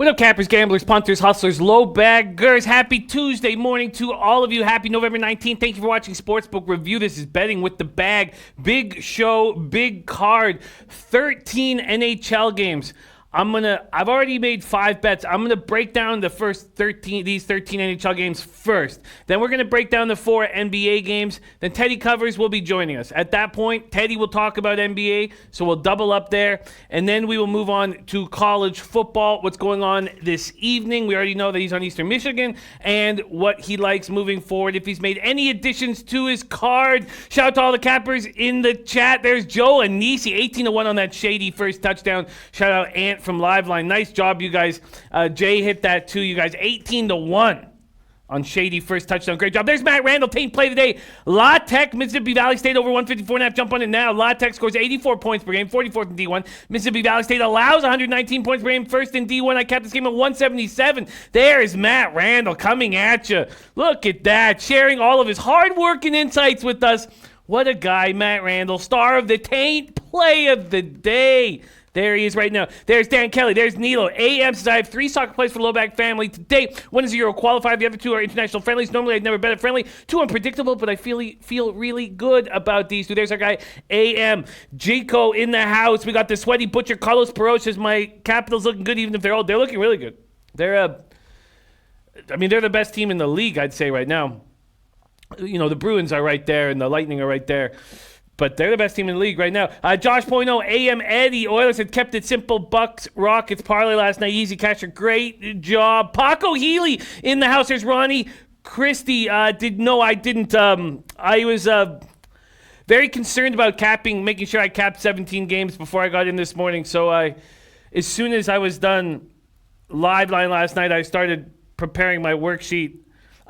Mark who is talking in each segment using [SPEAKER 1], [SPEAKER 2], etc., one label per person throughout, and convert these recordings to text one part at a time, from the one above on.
[SPEAKER 1] What up, cappers, gamblers, punters, hustlers, low baggers? Happy Tuesday morning to all of you. Happy November 19th. Thank you for watching Sportsbook Review. This is Betting with the Bag. Big show, big card. 13 NHL games. I've already made 5 bets. I'm gonna break down the first 13 NHL games first. Then we're gonna break down the 4 NBA games. Then Teddy Covers will be joining us. At that point, Teddy will talk about NBA, so we'll double up there. And then we will move on to college football, what's going on this evening. We already know that he's on Eastern Michigan and what he likes moving forward. If he's made any additions to his card, shout out to all the cappers in the chat. There's Joe and Nisi, 18-1 on that shady first touchdown. Shout out Ant from Liveline. Nice job, you guys. Jay hit that too, you guys. 18-1 on shady first touchdown. Great job. There's Matt Randall, team play today. La Tech, Mississippi Valley State over 154.5. Jump on it now. La Tech scores 84 points per game, 44th in D1. Mississippi Valley State allows 119 points per game, first in D1. I capped this game at 177. There's Matt Randall coming at you. Look at that, sharing all of his hard work and insights with us. What a guy, Matt Randall, star of the taint play of the day. There he is right now. There's Dan Kelly. There's Nilo. AM says, I have 3 soccer plays for the Lowback family today. One is a Euro qualifier. The other 2 are international friendlies. Normally, I'd never bet a friendly. 2 unpredictable, but I feel really good about these 2. There's our guy, AM. Jico in the house. We got the sweaty butcher, Carlos Peroz. Says, my Capitals looking good, even if they're old. They're looking really good. They're the best team in the league, I'd say, right now. You know, the Bruins are right there, and the Lightning are right there. But they're the best team in the league right now. Josh Poino, AM Eddie. Oilers had kept it simple. Bucks, Rockets parlay last night. Easy catcher. Great job. Paco Healy in the house. There's Ronnie Christie. I didn't. I was very concerned about making sure I capped 17 games before I got in this morning. So as soon as I was done Liveline last night, I started preparing my worksheet.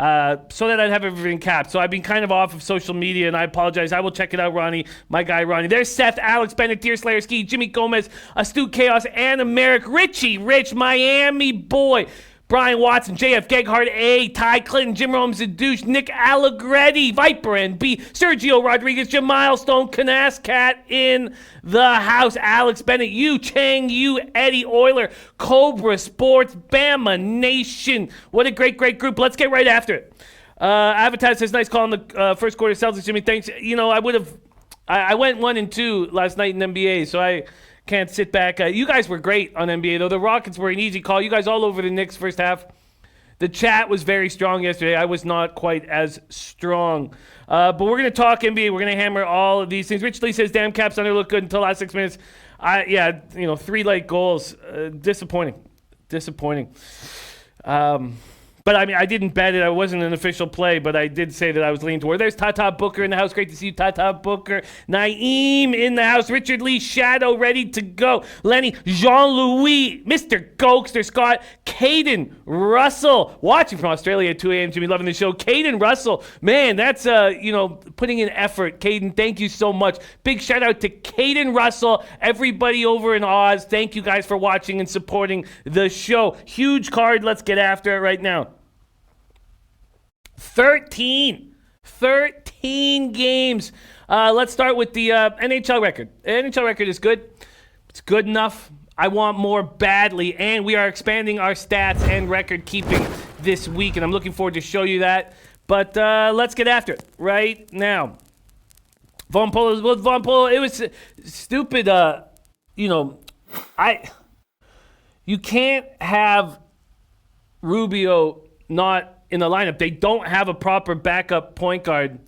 [SPEAKER 1] So that I'd have everything capped. So I've been kind of off of social media, and I apologize. I will check it out, Ronnie, my guy Ronnie. There's Seth, Alex, Bennett, Deerslayer, Ski, Jimmy Gomez, Astute Chaos, Anna Merrick, Richie, Rich, Miami Boy, Brian Watson, JF Geghard, A, Ty Clinton, Jim Rome, Zadouche, Nick Allegretti, Viper NB, Sergio Rodriguez, Jamal Stone, Canas Cat in the house, Alex Bennett, you, Chang, you, Eddie Euler, Cobra Sports, Bama Nation. What a great group. Let's get right after it. Avatar says, nice call in the first quarter. Celtics, Jimmy, thanks. You know, I went 1-2 last night in NBA, so I can't sit back. You guys were great on NBA, though. The Rockets were an easy call. You guys all over the Knicks first half. The chat was very strong yesterday. I was not quite as strong. But we're going to talk NBA. We're going to hammer all of these things. Rich Lee says, damn, Caps under look good until the last 6 minutes. 3 late goals. Disappointing. But, I mean, I didn't bet it. I wasn't an official play, but I did say that I was leaning toward. There's Tata Booker in the house. Great to see you, Tata Booker. Naeem in the house. Richard Lee Shadow ready to go. Lenny, Jean-Louis, Mr. Gokester, Scott, Caden Russell. Watching from Australia at 2 a.m. Jimmy, loving the show. Caden Russell. Man, that's, putting in effort. Caden, thank you so much. Big shout out to Caden Russell. Everybody over in Oz, thank you guys for watching and supporting the show. Huge card. Let's get after it right now. 13 games. Let's start with the NHL record. The NHL record is good. It's good enough. I want more badly, and we are expanding our stats and record keeping this week, and I'm looking forward to show you that. But let's get after it right now. Von Polo, it was stupid. You can't have Rubio not in the lineup. They don't have a proper backup point guard.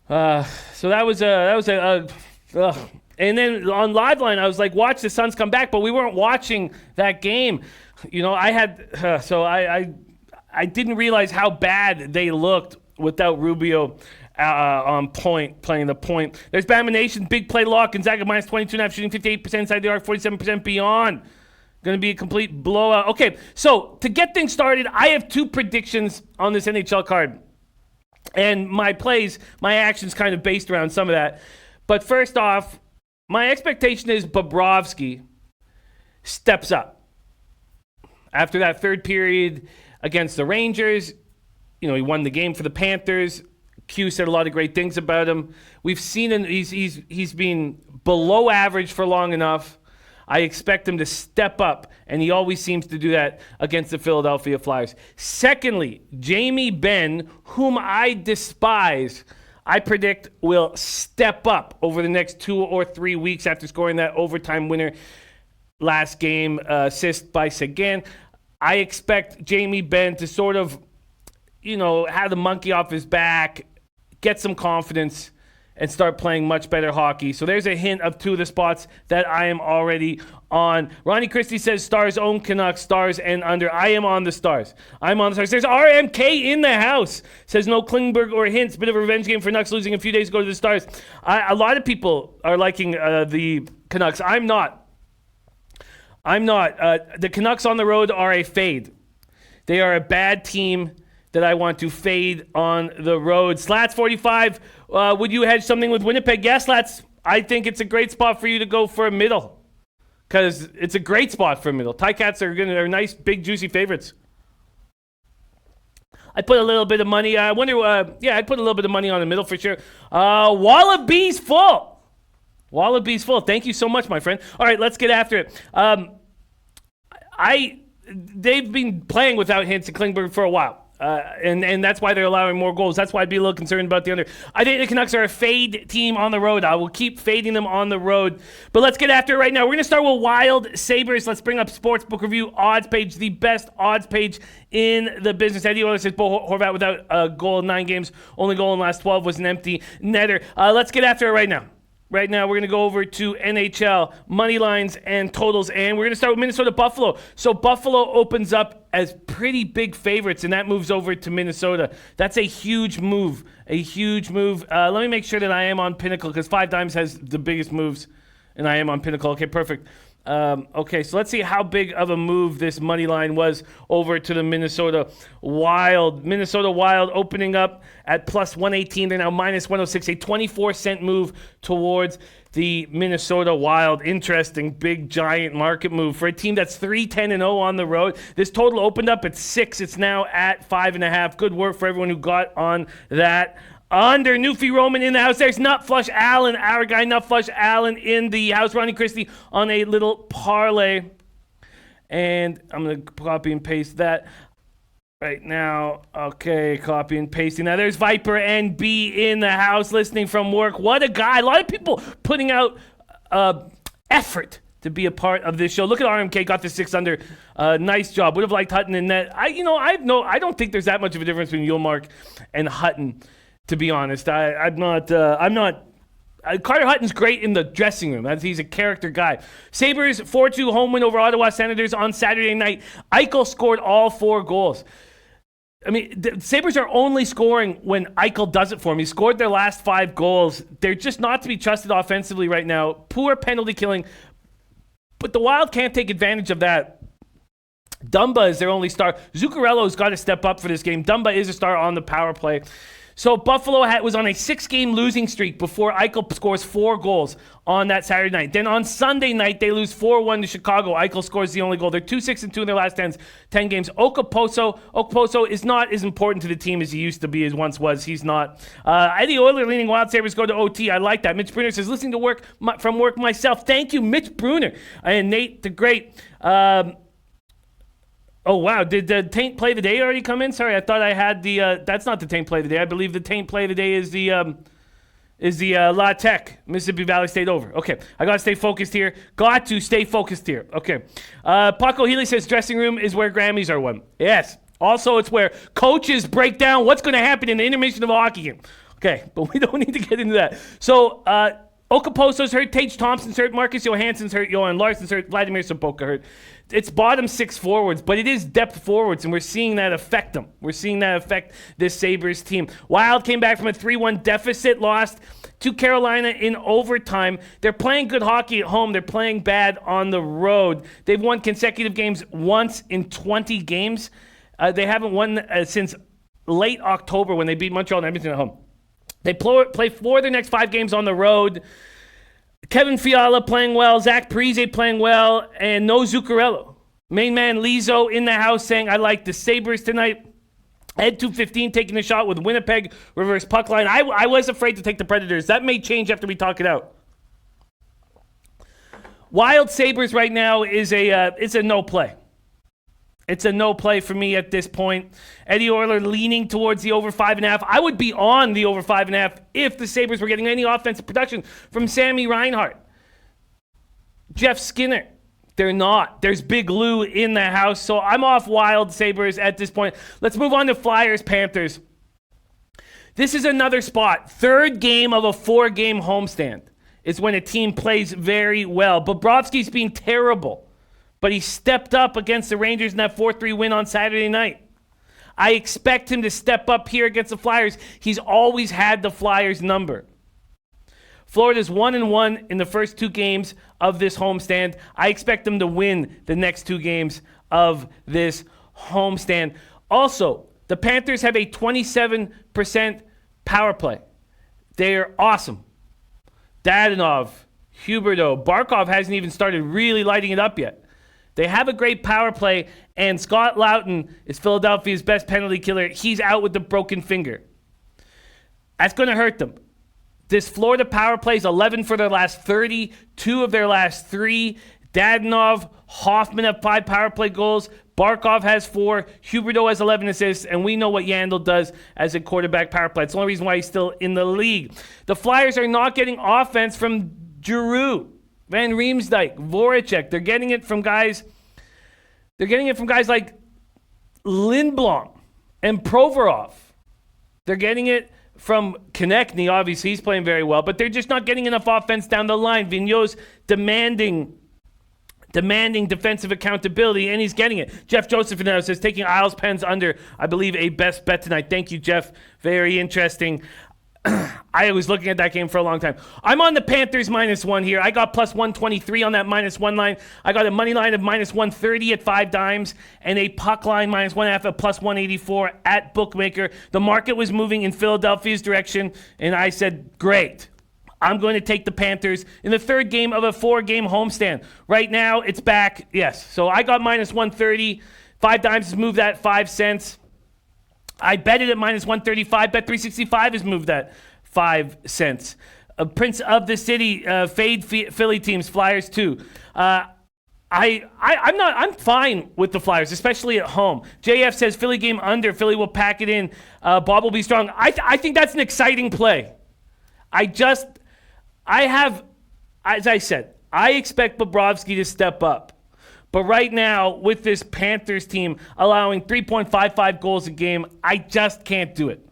[SPEAKER 1] So that was and then on Liveline, I was like, watch the Suns come back, but we weren't watching that game. You know, I didn't realize how bad they looked without Rubio on point, playing the point. There's Bama Nation, big play lock, Gonzaga minus 22.5, shooting 58% inside the arc, 47% beyond. Going to be a complete blowout. Okay, so to get things started, I have 2 predictions on this NHL card. And my plays, my actions kind of based around some of that. But first off, my expectation is Bobrovsky steps up. After that third period against the Rangers, he won the game for the Panthers. Q said a lot of great things about him. We've seen him, he's been below average for long enough. I expect him to step up, and he always seems to do that against the Philadelphia Flyers. Secondly, Jamie Benn, whom I despise, I predict will step up over the next 2 or 3 weeks after scoring that overtime winner last game, assist by Seguin. I expect Jamie Benn to sort of, have the monkey off his back, get some confidence, and start playing much better hockey. So there's a hint of 2 of the spots that I am already on. Ronnie Christie says Stars own Canucks, Stars and under. I am on the Stars. I'm on the Stars. There's RMK in the house. Says no Klingberg or Hintz. Bit of a revenge game for Nucks losing a few days ago to the Stars. A lot of people are liking the Canucks. I'm not. The Canucks on the road are a fade. They are a bad team that I want to fade on the road. Slats 45, would you hedge something with Winnipeg? Yes, Slats. I think it's a great spot for you to go for a middle, because it's a great spot for a middle. Ticats are nice, big, juicy favorites. I put a little bit of money. I wonder. I'd put a little bit of money on the middle for sure. Wallabies full. Wallabies full. Thank you so much, my friend. All right, let's get after it. They've been playing without Hintz and Klingberg for a while. And that's why they're allowing more goals. That's why I'd be a little concerned about the under. I think the Canucks are a fade team on the road. I will keep fading them on the road. But let's get after it right now. We're going to start with Wild Sabres. Let's bring up Sportsbook Review odds page, the best odds page in the business. Eddie Oilers says Bo Horvat without a goal in 9 games. Only goal in the last 12 was an empty netter. Let's get after it right now. Right now, we're going to go over to NHL, money lines, and totals, and we're going to start with Minnesota-Buffalo. So Buffalo opens up as pretty big favorites, and that moves over to Minnesota. That's a huge move, Let me make sure that I am on Pinnacle, because 5 Dimes has the biggest moves, and I am on Pinnacle. Okay, perfect. Okay, so let's see how big of a move this money line was over to the Minnesota Wild. Minnesota Wild opening up at plus 118. They're now minus 106. A 24-cent move towards the Minnesota Wild. Interesting, big, giant market move for a team that's 3-10-0 on the road. This total opened up at 6. It's now at 5.5. Good work for everyone who got on that. Under Newfie Roman in the house. There's Nut Flush Allen, our guy Nut Flush Allen in the house. Ronnie Christie on a little parlay. And I'm going to copy and paste that right now. Okay, copy and pasting. Now there's Viper NB in the house listening from work. What a guy. A lot of people putting out effort to be a part of this show. Look at RMK, got the 6 under. Nice job. Would have liked Hutton in net. I don't think there's that much of a difference between Ullmark and Hutton. To be honest, I'm not. Carter Hutton's great in the dressing room. He's a character guy. Sabres 4-2 home win over Ottawa Senators on Saturday night. Eichel scored all 4 goals. I mean, the Sabres are only scoring when Eichel does it for them. He scored their last 5 goals. They're just not to be trusted offensively right now. Poor penalty killing. But the Wild can't take advantage of that. Dumba is their only star. Zuccarello's got to step up for this game. Dumba is a star on the power play. So Buffalo was on a 6-game losing streak before Eichel scores 4 goals on that Saturday night. Then on Sunday night, they lose 4-1 to Chicago. Eichel scores the only goal. They're 2-6-2 in their last 10 games. Okposo is not as important to the team as he used to be, as once was. He's not. Eddie Oiler leaning Wild Sabres go to OT. I like that. Mitch Bruner says, listening to from work myself. Thank you, Mitch Bruner. And Nate the Great. Oh, wow. Did the Taint Play of the Day already come in? Sorry, I thought I had the... that's not the Taint Play of the Day. I believe the Taint Play of the Day is the La Tech, Mississippi Valley State over. Okay, I got to stay focused here. Okay. Paco Healy says dressing room is where Grammys are won. Yes. Also, it's where coaches break down what's going to happen in the intermission of a hockey game. Okay, but we don't need to get into that. So, Okaposo's hurt, Tage Thompson's hurt, Marcus Johansson's hurt, Johan Larsson's hurt, Vladimir Sobotka hurt. It's bottom 6 forwards, but it is depth forwards, and we're seeing that affect them. We're seeing that affect this Sabres team. Wild came back from a 3-1 deficit, lost to Carolina in overtime. They're playing good hockey at home. They're playing bad on the road. They've won consecutive games once in 20 games. They haven't won since late October when they beat Montreal and Edmonton at home. They play 4 of their next 5 games on the road. Kevin Fiala playing well, Zach Parise playing well, and no Zuccarello. Main man Lizo in the house saying, I like the Sabres tonight. Ed 215 taking a shot with Winnipeg, reverse puck line. I was afraid to take the Predators. That may change after we talk it out. Wild Sabres right now is it's a no play. It's a no play for me at this point. Eddie Orler leaning towards the over 5.5. I would be on the over 5.5 if the Sabres were getting any offensive production from Sammy Reinhart. Jeff Skinner. They're not. There's Big Lou in the house. So I'm off Wild Sabres at this point. Let's move on to Flyers Panthers. This is another spot. Third game of a 4-game homestand is when a team plays very well. Bobrovsky's been terrible, but he stepped up against the Rangers in that 4-3 win on Saturday night. I expect him to step up here against the Flyers. He's always had the Flyers number. Florida's 1-1 in the first 2 games of this homestand. I expect them to win the next 2 games of this homestand. Also, the Panthers have a 27% power play. They're awesome. Dadonov, Huberdeau, Barkov hasn't even started really lighting it up yet. They have a great power play, and Scott Loughton is Philadelphia's best penalty killer. He's out with a broken finger. That's going to hurt them. This Florida power play is 11 for their last 30, 2 of their last 3. Dadonov, Hoffman have 5 power play goals. Barkov has 4. Huberdeau has 11 assists. And we know what Yandel does as a quarterback power play. It's the only reason why he's still in the league. The Flyers are not getting offense from Giroux, Van Riemsdyk, Voracek. They're getting it from guys like Lindblom and Provorov. They're getting it from Konechny. Obviously, he's playing very well, but they're just not getting enough offense down the line. Vigneault's demanding defensive accountability, and he's getting it. Jeff Joseph now says, taking Isles Pens under, I believe, a best bet tonight. Thank you, Jeff. Very interesting. I was looking at that game for a long time. I'm on the Panthers -1 here. I got plus 123 on that -1 line. I got a money line of -130 at 5 dimes and a puck line -1.5 at plus 184 at Bookmaker. The market was moving in Philadelphia's direction, and I said, great. I'm going to take the Panthers in the third game of a 4-game homestand. Right now, it's back. Yes. So I got -130. 5 dimes has moved that 5 cents. I bet it at -135. Bet 365 has moved that 5 cents. Prince of the City, fade Philly teams, Flyers too. I'm fine with the Flyers, especially at home. JF says Philly game under. Philly will pack it in. Bob will be strong. I think that's an exciting play. As I said, I expect Bobrovsky to step up. But right now, with this Panthers team allowing 3.55 goals a game, I just can't do it.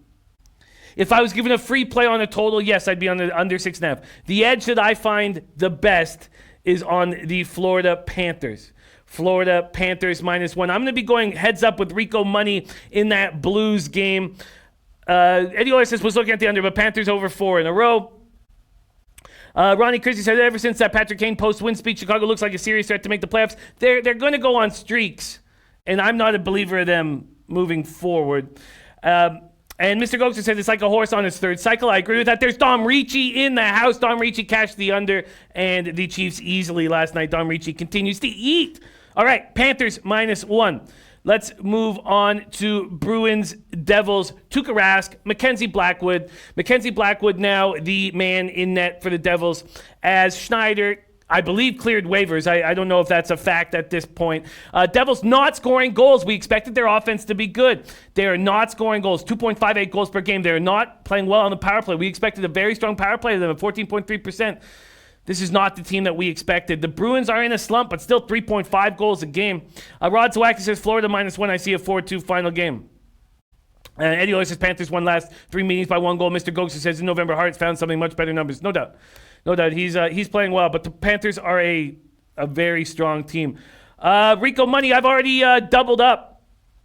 [SPEAKER 1] If I was given a free play on a total, yes, I'd be on the under 6.5. The edge that I find the best is on the Florida Panthers. Florida Panthers -1. I'm going to be going heads up with Rico money in that Blues game. Eddie Orr says was looking at the under, but Panthers over 4 in a row. Ronnie Christie said ever since that Patrick Kane post-win speech, Chicago looks like a serious threat to make the playoffs. They're going to go on streaks, and I'm not a believer of them moving forward. And Mr. Gokster said it's like a horse on its third cycle. I agree with that. There's Dom Ricci in the house. Dom Ricci cashed the under, and the Chiefs easily last night. Dom Ricci continues to eat. All right, Panthers -1. Let's move on to Bruins, Devils, Tuukka Rask, Mackenzie Blackwood. Mackenzie Blackwood now the man in net for the Devils as Schneider, I believe, cleared waivers. I don't know if that's a fact at this point. Devils not scoring goals. We expected their offense to be good. They are not scoring goals. 2.58 goals per game. They are not playing well on the power play. We expected a very strong power play of them at 14.3%. This is not the team that we expected. The Bruins are in a slump, but still 3.5 goals a game. Rod Zawacki says Florida -1. I see a 4-2 final game. Eddie Oil says Panthers won last 3 meetings by 1 goal. Mr. Gokster says in November Hearts found something much better numbers. No doubt. No doubt. He's playing well, but the Panthers are a very strong team. Rico Money, I've already doubled up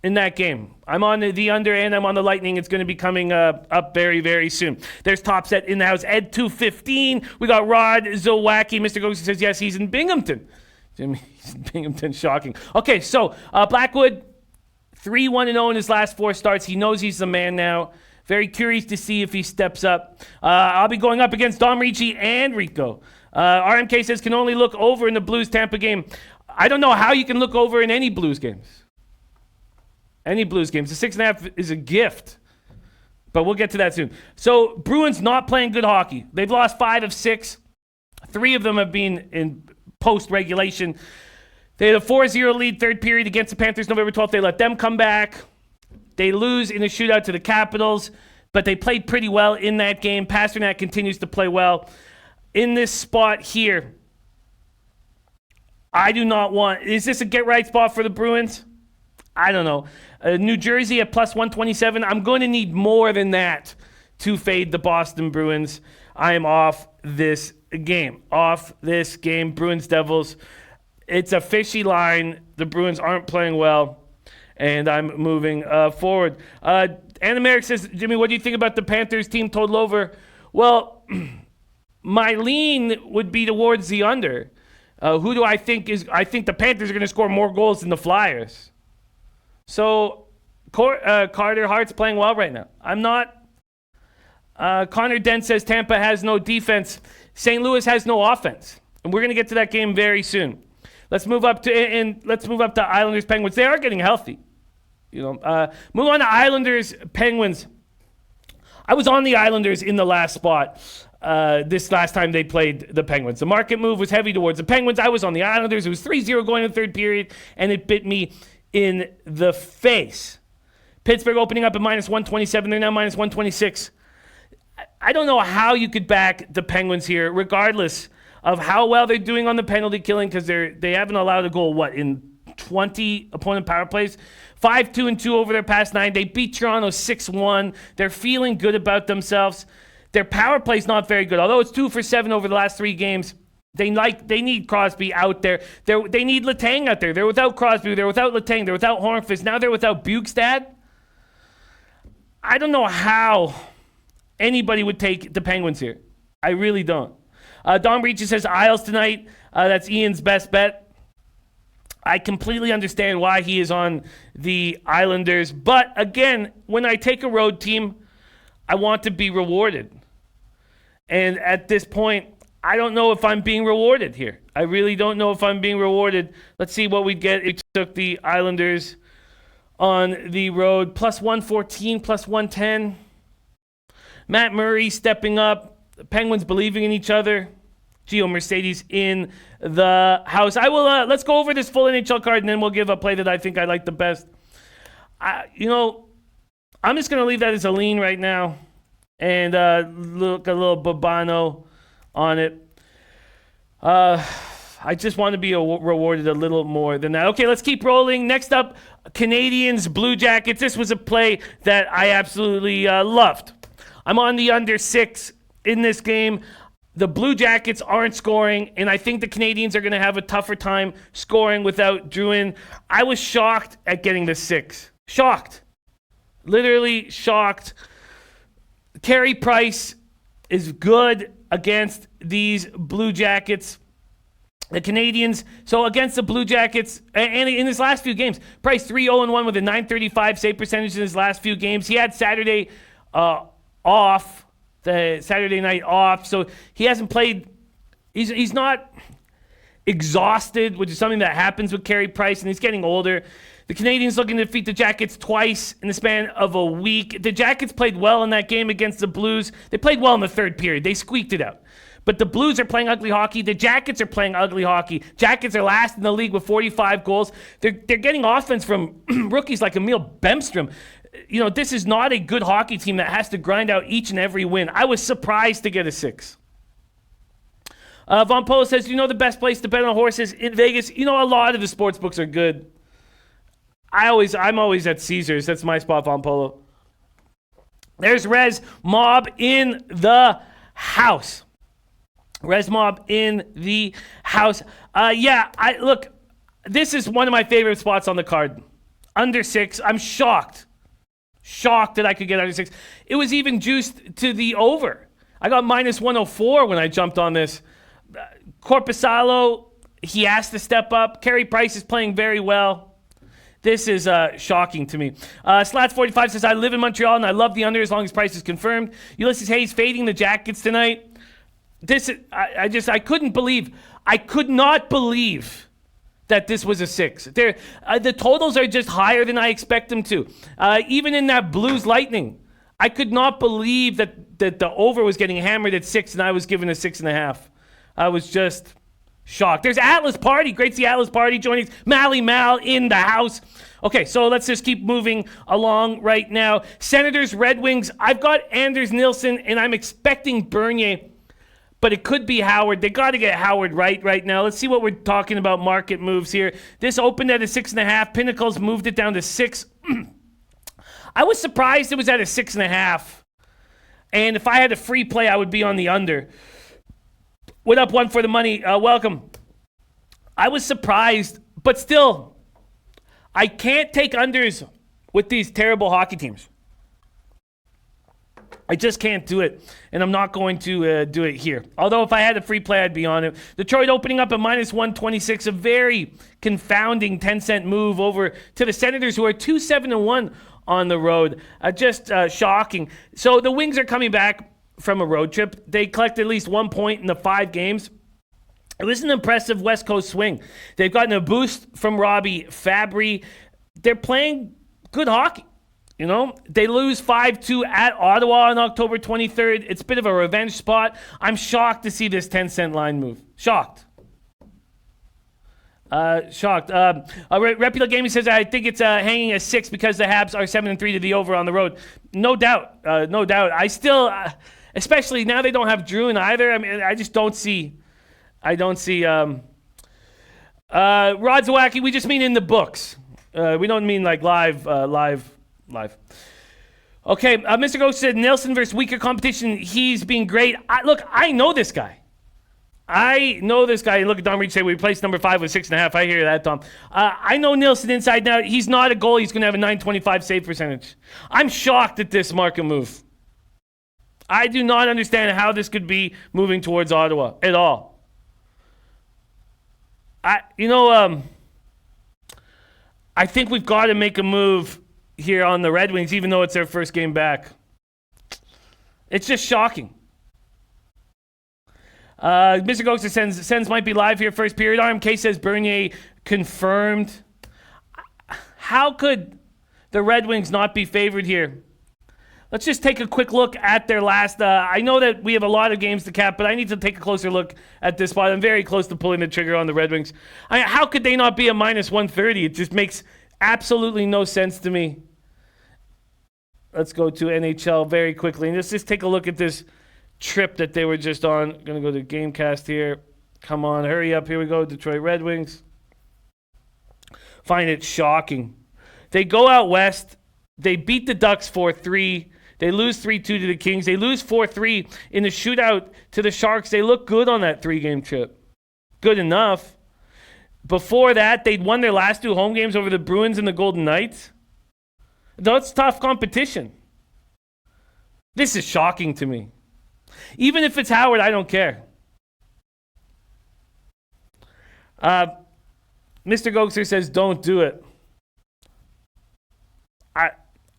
[SPEAKER 1] in that game. I'm on the under and I'm on the Lightning. It's going to be coming up very, very soon. There's Top Set in the house. Ed 215. We got Rod Zawacki. Mr. Gokster says, yes, he's in Binghamton. Jimmy, he's in Binghamton. Shocking. Okay, so Blackwood, 3-1-0 in his last 4 starts. He knows he's the man now. Very curious to see if he steps up. I'll be going up against Dom Ricci and Rico. RMK says can only look over in the Blues-Tampa game. I don't know how you can look over in any Blues games. Any Blues games. The 6.5 is a gift. But we'll get to that soon. So, Bruins not playing good hockey. They've lost 5 of 6. 3 of them have been in post-regulation. They had a 4-0 lead third period against the Panthers November 12th. They let them come back. They lose in a shootout to the Capitals, but they played pretty well in that game. Pasternak continues to play well. In this spot here, I do not want... Is this a get-right spot for the Bruins? I don't know. New Jersey at plus 127. I'm going to need more than that to fade the Boston Bruins. I am off this game. Bruins Devils. It's a fishy line. The Bruins aren't playing well, and I'm moving forward. Anna Merrick says, Jimmy, what do you think about the Panthers team total over? Well, my lean would be towards the under. Who do I think is... I think the Panthers are going to score more goals than the Flyers. So, Carter Hart's playing well right now. I'm not... Connor Dent says Tampa has no defense. St. Louis has no offense. And we're going to get to that game very soon. Let's move up to Islanders Penguins. They are getting healthy. Move on to Islanders Penguins. I was on the Islanders in the last spot this last time they played the Penguins. The market move was heavy towards the Penguins. I was on the Islanders. It was 3-0 going in the third period, and it bit me in the face. Pittsburgh opening up at minus 127. They're now minus 126. I don't know how you could back the Penguins here, regardless of how well they're doing on the penalty killing, because they haven't allowed a goal, in 20 opponent power plays? 5-2-2 over their past 9. They beat Toronto 6-1. They're feeling good about themselves. Their power play's not very good. Although it's 2 for 7 over the last 3 games, they need Crosby out there. They need Letang out there. They're without Crosby. They're without Letang. They're without Hornqvist. Now they're without Bukestad. I don't know how anybody would take the Penguins here. I really don't. Don Breaches says Isles tonight. That's Ian's best bet. I completely understand why he is on the Islanders. But again, when I take a road team, I want to be rewarded. And at this point, I don't know if I'm being rewarded here. I really don't know if I'm being rewarded. Let's see what we get if we took the Islanders on the road. Plus 114, plus 110. Matt Murray stepping up. The Penguins believing in each other. Gio Mercedes in the house. I will. Let's go over this full NHL card, and then we'll give a play that I think I like the best. I'm just going to leave that as a lean right now, and look a little Babano on it. I just want to be rewarded a little more than that. Okay, let's keep rolling. Next up, Canadiens Blue Jackets. This was a play that I absolutely loved. I'm on the under 6 in this game. The Blue Jackets aren't scoring, and I think the Canadiens are going to have a tougher time scoring without Drouin. I was shocked at getting the 6. Shocked. Literally shocked. Carey Price is good against these Blue Jackets. The Canadiens, so against the Blue Jackets, and in his last few games, Price 3-0-1 with a .935 save percentage in his last few games. He had Saturday off. The Saturday night off, so he hasn't played. He's not exhausted, which is something that happens with Carey Price, and he's getting older. The Canadiens looking to defeat the Jackets twice in the span of a week. The Jackets played well in that game against the Blues. They played well in the third period. They squeaked it out. But the Blues are playing ugly hockey. The Jackets are playing ugly hockey. Jackets are last in the league with 45 goals. They're getting offense from rookies like Emil Bemstrom. This is not a good hockey team that has to grind out each and every win. I was surprised to get a 6. Von Polo says, the best place to bet on horses in Vegas? A lot of the sports books are good. I'm always at Caesars. That's my spot, Von Polo. There's Res Mob in the house. Res Mob in the house. Look, this is one of my favorite spots on the card. Under 6. I'm shocked that I could get under 6. It was even juiced to the over. I got minus 104 when I jumped on this. Korpisalo, he has to step up. Carey Price is playing very well. This is shocking to me. Slats45 says, I live in Montreal and I love the under as long as Price is confirmed. Ulysses Hayes fading the Jackets tonight. I could not believe that this was a 6. The totals are just higher than I expect them to. Even in that Blues Lightning, I could not believe that the over was getting hammered at 6 and I was given a 6.5. I was just Shocked. There's Atlas Party. Great to see Atlas Party joining us. Mally Mal in the house. Okay, so let's just keep moving along right now. Senators, Red Wings. I've got Anders Nilsson, and I'm expecting Bernier, but it could be Howard. They got to get Howard right now. Let's see what we're talking about market moves here. This opened at a 6.5. Pinnacles moved it down to 6. I was surprised it was at a 6.5. And if I had a free play, I would be on the under. What up, one for the money? Welcome. I was surprised, but still, I can't take unders with these terrible hockey teams. I just can't do it, and I'm not going to do it here. Although if I had a free play, I'd be on it. Detroit opening up at minus 126, a very confounding 10-cent move over to the Senators, who are 2-7-1 on the road. Just shocking. So the Wings are coming back from a road trip. They collected at least 1 point in the 5 games. It was an impressive West Coast swing. They've gotten a boost from Robbie Fabry. They're playing good hockey. You know, they lose 5-2 at Ottawa on October 23rd. It's a bit of a revenge spot. I'm shocked to see this 10-cent line move. Shocked. Shocked. Reputable Gaming says, I think it's hanging at 6 because the Habs are 7-3 to the over on the road. No doubt. No doubt. I still... especially now they don't have Druin either. I mean, I just don't see. Rod Zawacki, we just mean in the books. We don't mean like live. Okay, Mr. Ghost said Nelson versus weaker competition. He's been great. Look, I know this guy. Look at Don Reach say we placed number 5 with 6.5. I hear that, Tom. I know Nilsson inside now. He's not a goalie. He's going to have a .925 save percentage. I'm shocked at this market move. I do not understand how this could be moving towards Ottawa at all. I think we've got to make a move here on the Red Wings, even though it's their first game back. It's just shocking. Mr. Ghost says Sens might be live here first period. RMK says Bernier confirmed. How could the Red Wings not be favored here? Let's just take a quick look at their last... I know that we have a lot of games to cap, but I need to take a closer look at this spot. I'm very close to pulling the trigger on the Red Wings. How could they not be a minus 130? It just makes absolutely no sense to me. Let's go to NHL very quickly. And let's just take a look at this trip that they were just on. Going to go to Gamecast here. Come on, hurry up. Here we go, Detroit Red Wings. Find it shocking. They go out west. They beat the Ducks 4-3. They lose 3-2 to the Kings. They lose 4-3 in the shootout to the Sharks. They look good on that 3-game trip. Good enough. Before that, they'd won their last 2 home games over the Bruins and the Golden Knights. That's tough competition. This is shocking to me. Even if it's Howard, I don't care. Mr. Gokser says, don't do it.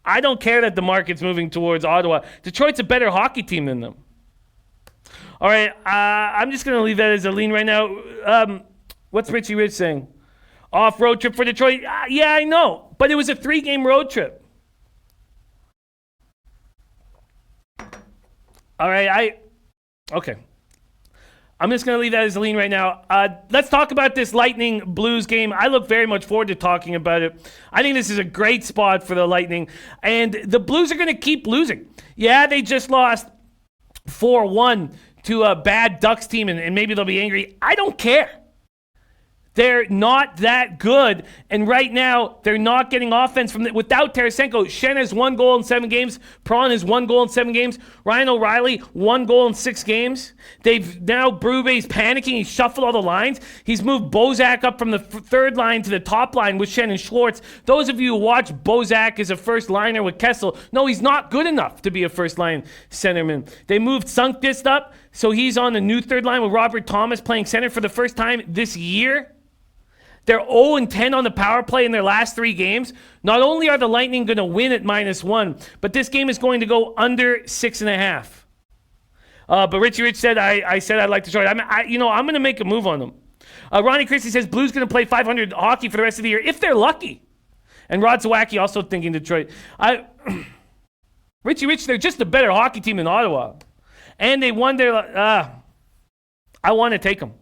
[SPEAKER 1] I don't care that the market's moving towards Ottawa. Detroit's a better hockey team than them. All right, I'm just going to leave that as a lean right now. What's Richie Rich saying? Off-road trip for Detroit? Yeah, I know. But it was a 3-game road trip. All right, okay. I'm just going to leave that as a lean right now. Let's talk about this Lightning Blues game. I look very much forward to talking about it. I think this is a great spot for the Lightning. And the Blues are going to keep losing. Yeah, they just lost 4-1 to a bad Ducks team, and maybe they'll be angry. I don't care. They're not that good, and right now they're not getting offense from without Tarasenko. Shen has 1 goal in 7 games. Prawn has 1 goal in 7 games. Ryan O'Reilly 1 goal in 6 games. They've now Brube's panicking. He's shuffled all the lines. He's moved Bozak up from the third line to the top line with Shen and Schwartz. Those of you who watch Bozak as a first liner with Kessel, no, he's not good enough to be a first line centerman. They moved Sunkist up, so he's on the new third line with Robert Thomas playing center for the first time this year. They're 0-10 on the power play in their last 3 games. Not only are the Lightning going to win at -1, but this game is going to go under 6.5. But Richie Rich said, I said I'd like to try it. I'm going to make a move on them. Ronnie Christie says Blues going to play 500 hockey for the rest of the year if they're lucky. And Rod Zawacki also thinking Detroit. Richie Rich, they're just a better hockey team than Ottawa. And they won their... I want to take them.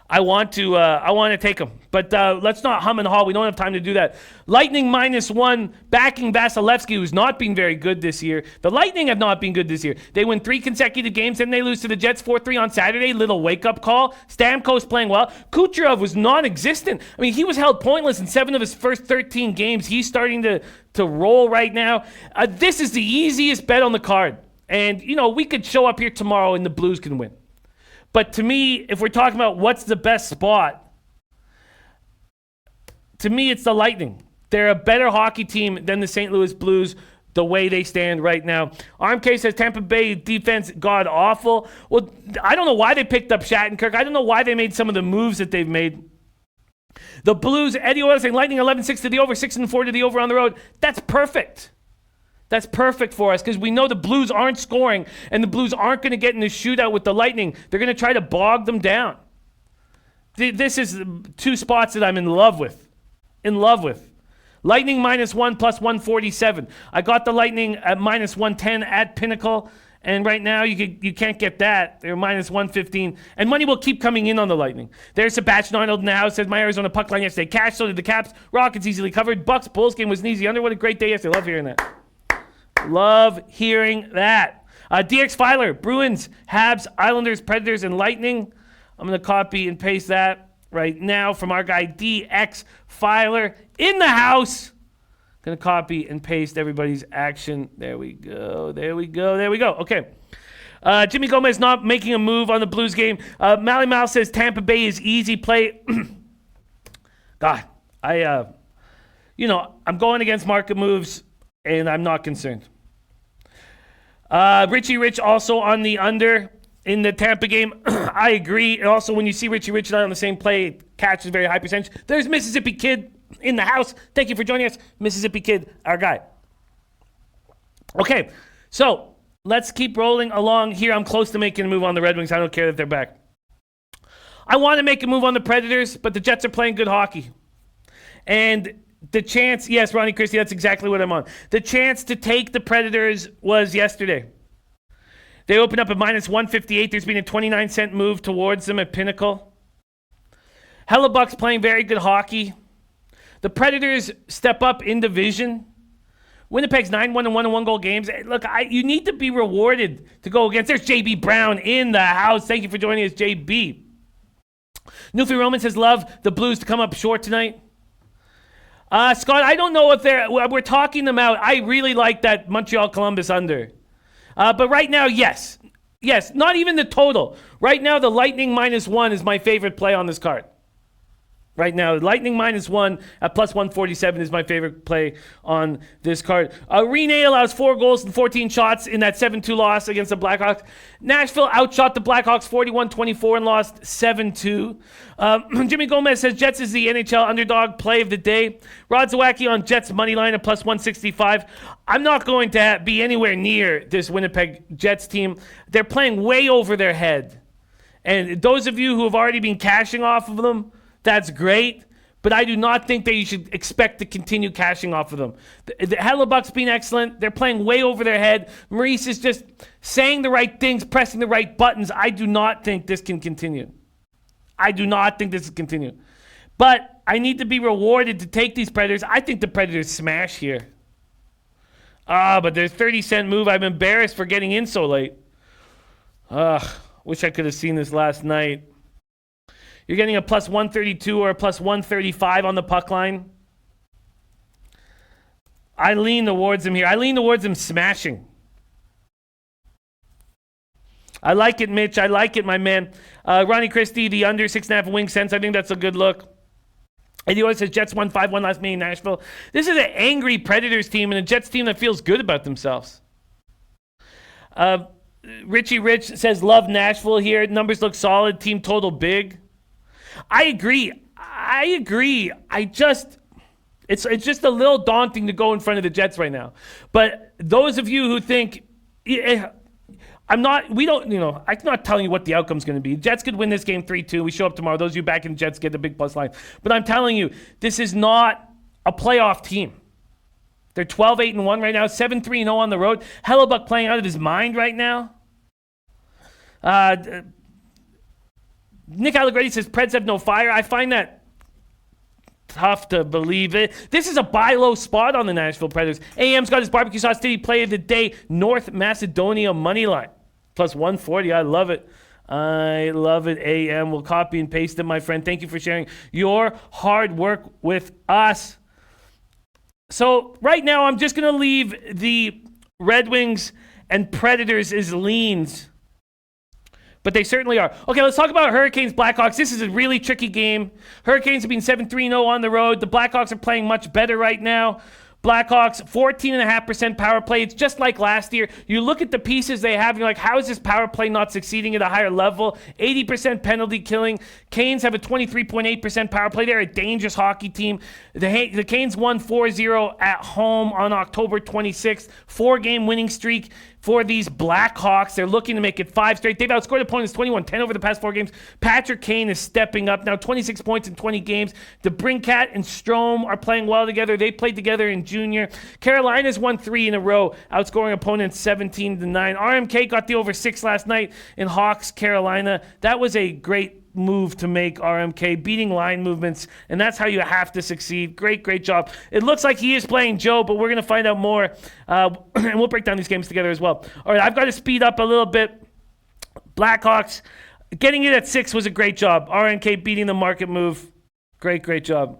[SPEAKER 1] I want to take them. But let's not hum and haw. We don't have time to do that. Lightning -1, backing Vasilevsky, who's not been very good this year. The Lightning have not been good this year. They win 3 consecutive games, then they lose to the Jets 4-3 on Saturday. Little wake-up call. Stamkos playing well. Kucherov was non-existent. I mean, he was held pointless in 7 of his first 13 games. He's starting to roll right now. This is the easiest bet on the card. And, we could show up here tomorrow and the Blues can win. But to me, if we're talking about what's the best spot, to me, it's the Lightning. They're a better hockey team than the St. Louis Blues the way they stand right now. RMK says Tampa Bay defense god awful. Well, I don't know why they picked up Shattenkirk. I don't know why they made some of the moves that they've made. The Blues, Eddie Oil saying Lightning 11-6 to the over, 6-4 to the over on the road. That's perfect. That's perfect for us because we know the Blues aren't scoring and the Blues aren't going to get in the shootout with the Lightning. They're going to try to bog them down. This is 2 spots that I'm in love with. Lightning -1 plus 147. I got the Lightning at -110 at Pinnacle, and right now you can't get that. They're -115, and money will keep coming in on the Lightning. There's Sebastian Arnold in the house. Says my Arizona puck line yesterday cashed, so did the Caps. Rockets easily covered. Bucks Bulls game was an easy under. What a great day yesterday. Love hearing that. Love hearing that. DX Filer, Bruins, Habs, Islanders, Predators, and Lightning. I'm going to copy and paste that right now from our guy DX Filer in the house. Going to copy and paste everybody's action. There we go. Okay. Jimmy Gomez not making a move on the Blues game. Mally Mal says Tampa Bay is easy play. God, I'm going against market moves, and I'm not concerned. Richie Rich also on the under in the Tampa game. I agree. And also, when you see Richie Rich and I on the same play, catch is very high percentage. There's Mississippi Kid in the house. Thank you for joining us. Mississippi Kid, our guy. Okay, so let's keep rolling along here. I'm close to making a move on the Red Wings. I don't care that they're back. I want to make a move on the Predators, but the Jets are playing good hockey. And the chance, yes, Ronnie Christie, that's exactly what I'm on. The chance to take the Predators was yesterday. They opened up at -158. There's been a 29-cent move towards them at Pinnacle. Hellebuck's playing very good hockey. The Predators step up in division. Winnipeg's 9-1 and 1-1 goal games. Look, you need to be rewarded to go against. There's JB Brown in the house. Thank you for joining us, JB. Newfie Roman says, love the Blues to come up short tonight. Scott, I don't know if we're talking them out. I really like that Montreal-Columbus under. But right now, yes. Yes, not even the total. Right now, the Lightning -1 is my favorite play on this card. Right now, Lightning -1 at plus 147 is my favorite play on this card. Rene allows 4 goals and 14 shots in that 7-2 loss against the Blackhawks. Nashville outshot the Blackhawks 41-24 and lost 7-2. Jimmy Gomez says Jets is the NHL underdog play of the day. Rod Zawacki on Jets money line at plus 165. I'm not going to be anywhere near this Winnipeg Jets team. They're playing way over their head. And those of you who have already been cashing off of them, that's great, but I do not think that you should expect to continue cashing off of them. The Hellebuck's been excellent. They're playing way over their head. Maurice is just saying the right things, pressing the right buttons. I do not think this can continue. But I need to be rewarded to take these Predators. I think the Predators smash here. But there's 30-cent move. I'm embarrassed for getting in so late. Wish I could have seen this last night. You're getting a plus 132 or a plus 135 on the puck line. I lean towards him here. I lean towards him smashing. I like it, Mitch. I like it, my man. Ronnie Christie, the under 6.5 wing sense. I think that's a good look. And he always says Jets won 5-1 last May in Nashville. This is an angry Predators team and a Jets team that feels good about themselves. Richie Rich says love Nashville here. Numbers look solid. Team total big. I agree. It's just a little daunting to go in front of the Jets right now. But those of you who think, I'm not telling you what the outcome's going to be. Jets could win this game 3-2. We show up tomorrow. Those of you back in the Jets get the big plus line. But I'm telling you, this is not a playoff team. They're 12-8-1 right now, 7-3-0 on the road. Hellebuck playing out of his mind right now. Nick Allegretti says Preds have no fire. I find that tough to believe it. This is a buy low spot on the Nashville Predators. AM's got his barbecue sauce city play of the day. North Macedonia money line. Plus 140. I love it. I love it, AM. We'll copy and paste it, my friend. Thank you for sharing your hard work with us. So right now, I'm just going to leave the Red Wings and Predators as leans. But they certainly are. Okay, let's talk about Hurricanes, Blackhawks. This is a really tricky game. Hurricanes have been 7-3-0 on the road. The Blackhawks are playing much better right now. Blackhawks, 14.5% power play. It's just like last year. You look at the pieces they have, and you're like, how is this power play not succeeding at a higher level? 80% penalty killing. Canes have a 23.8% power play. They're a dangerous hockey team. The Canes won 4-0 at home on October 26th. 4-game winning streak for these Blackhawks. They're looking to make it 5 straight. They've outscored opponents 21-10 over the past 4 games. Patrick Kane is stepping up now, 26 points in 20 games. DeBrincat and Strome are playing well together. They played together in junior. Carolina's won 3 in a row, outscoring opponents 17-9. RMK got the over 6 last night in Hawks, Carolina. That was a great move to make, RMK, beating line movements, and that's how you have to succeed. Great job. It looks like he is playing Joe, but we're going to find out more, and we'll break down these games together as well. All right, I've got to speed up a little bit. Blackhawks, getting it at 6 was a great job. RMK beating the market move. Great job.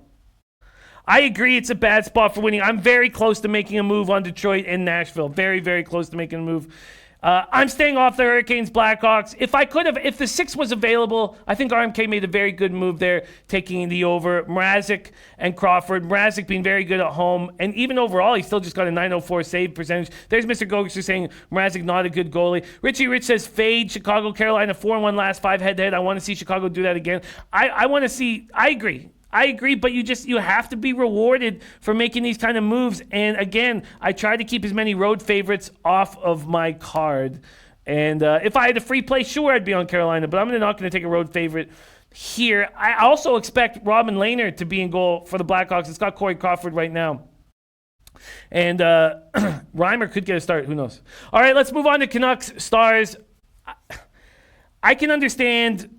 [SPEAKER 1] I agree it's a bad spot for winning. I'm very close to making a move on Detroit and Nashville. Very close to making a move. I'm staying off the Hurricanes, Blackhawks. If the 6 was available, I think RMK made a very good move there, taking the over. Mrazek and Crawford. Mrazek being very good at home, and even overall, he still just got a .904 save percentage. There's Mr. Goger saying Mrazek not a good goalie. Richie Rich says fade Chicago, Carolina 4-1 last 5 head-to-head. I want to see Chicago do that again. I want to see. I agree, but you have to be rewarded for making these kind of moves. And again, I try to keep as many road favorites off of my card. And if I had a free play, sure, I'd be on Carolina, but I'm not going to take a road favorite here. I also expect Robin Lehner to be in goal for the Blackhawks. It's got Corey Crawford right now. And Reimer could get a start. Who knows? All right, let's move on to Canucks Stars. I can understand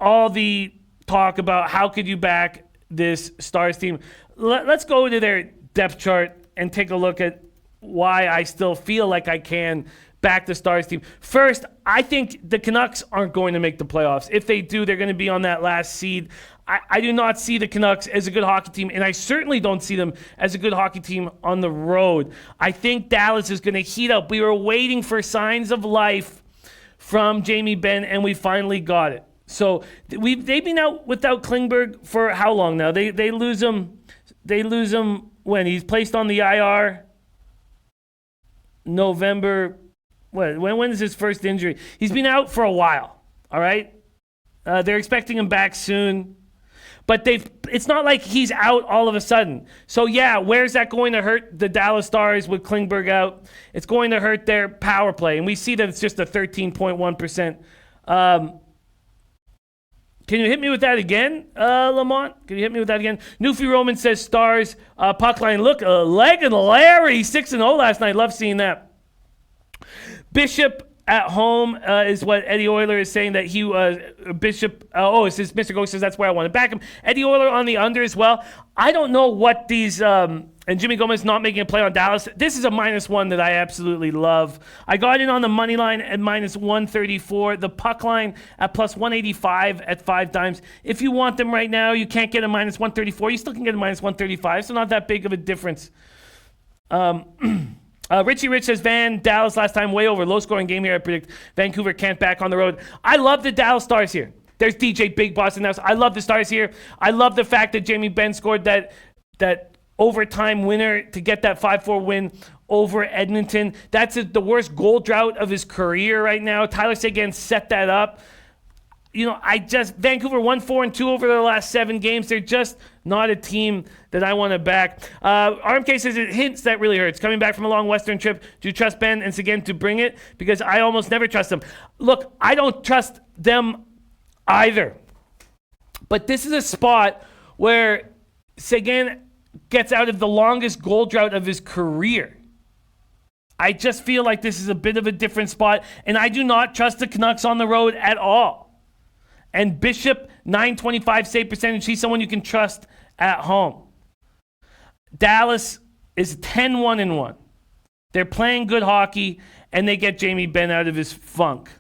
[SPEAKER 1] all the talk about how could you back this Stars team. Let's go to their depth chart and take a look at why I still feel like I can back the Stars team. First, I think the Canucks aren't going to make the playoffs. If they do, they're going to be on that last seed. I do not see the Canucks as a good hockey team, and I certainly don't see them as a good hockey team on the road. I think Dallas is going to heat up. We were waiting for signs of life from Jamie Benn, and we finally got it. So they've been out without Klingberg for how long now? They lose him. They lose him when he's placed on the IR. November. When is his first injury? He's been out for a while. All right. They're expecting him back soon, but it's not like he's out all of a sudden. So yeah, where's that going to hurt the Dallas Stars with Klingberg out? It's going to hurt their power play, and we see that it's just a 13.1%. Can you hit me with that again, Lamont? Can you hit me with that again? Newfie Roman says Stars, puck line. Look, Leg and Larry, 6-0 last night. Love seeing that. Bishop at home is what Eddie Euler is saying that he Bishop. It says Mr. Ghost says that's where I want to back him. Eddie Euler on the under as well. I don't know what these and Jimmy Gomez not making a play on Dallas. This is a -1 that I absolutely love. I got in on the money line at -134. The puck line at +185 at 5 times. If you want them right now, you can't get a -134. You still can get a -135, so not that big of a difference. Richie Rich says Dallas last time way over. Low scoring game here. I predict Vancouver can't back on the road. I love the Dallas Stars here. There's DJ Big Boss in the house. I love the Stars here. I love the fact that Jamie Benn scored that overtime winner to get that 5-4 win over Edmonton. That's the worst goal drought of his career right now. Tyler Seguin set that up. Vancouver 1-4-2 over their last 7 games. They're just not a team that I want to back. RMK says it hints that really hurts. Coming back from a long Western trip, do you trust Ben and Seguin to bring it? Because I almost never trust them. Look, I don't trust them either. But this is a spot where Seguin gets out of the longest goal drought of his career. I just feel like this is a bit of a different spot, and I do not trust the Canucks on the road at all. And Bishop, 925 save percentage. He's someone you can trust at home. Dallas is 10-1-1. They're playing good hockey, and they get Jamie Benn out of his funk.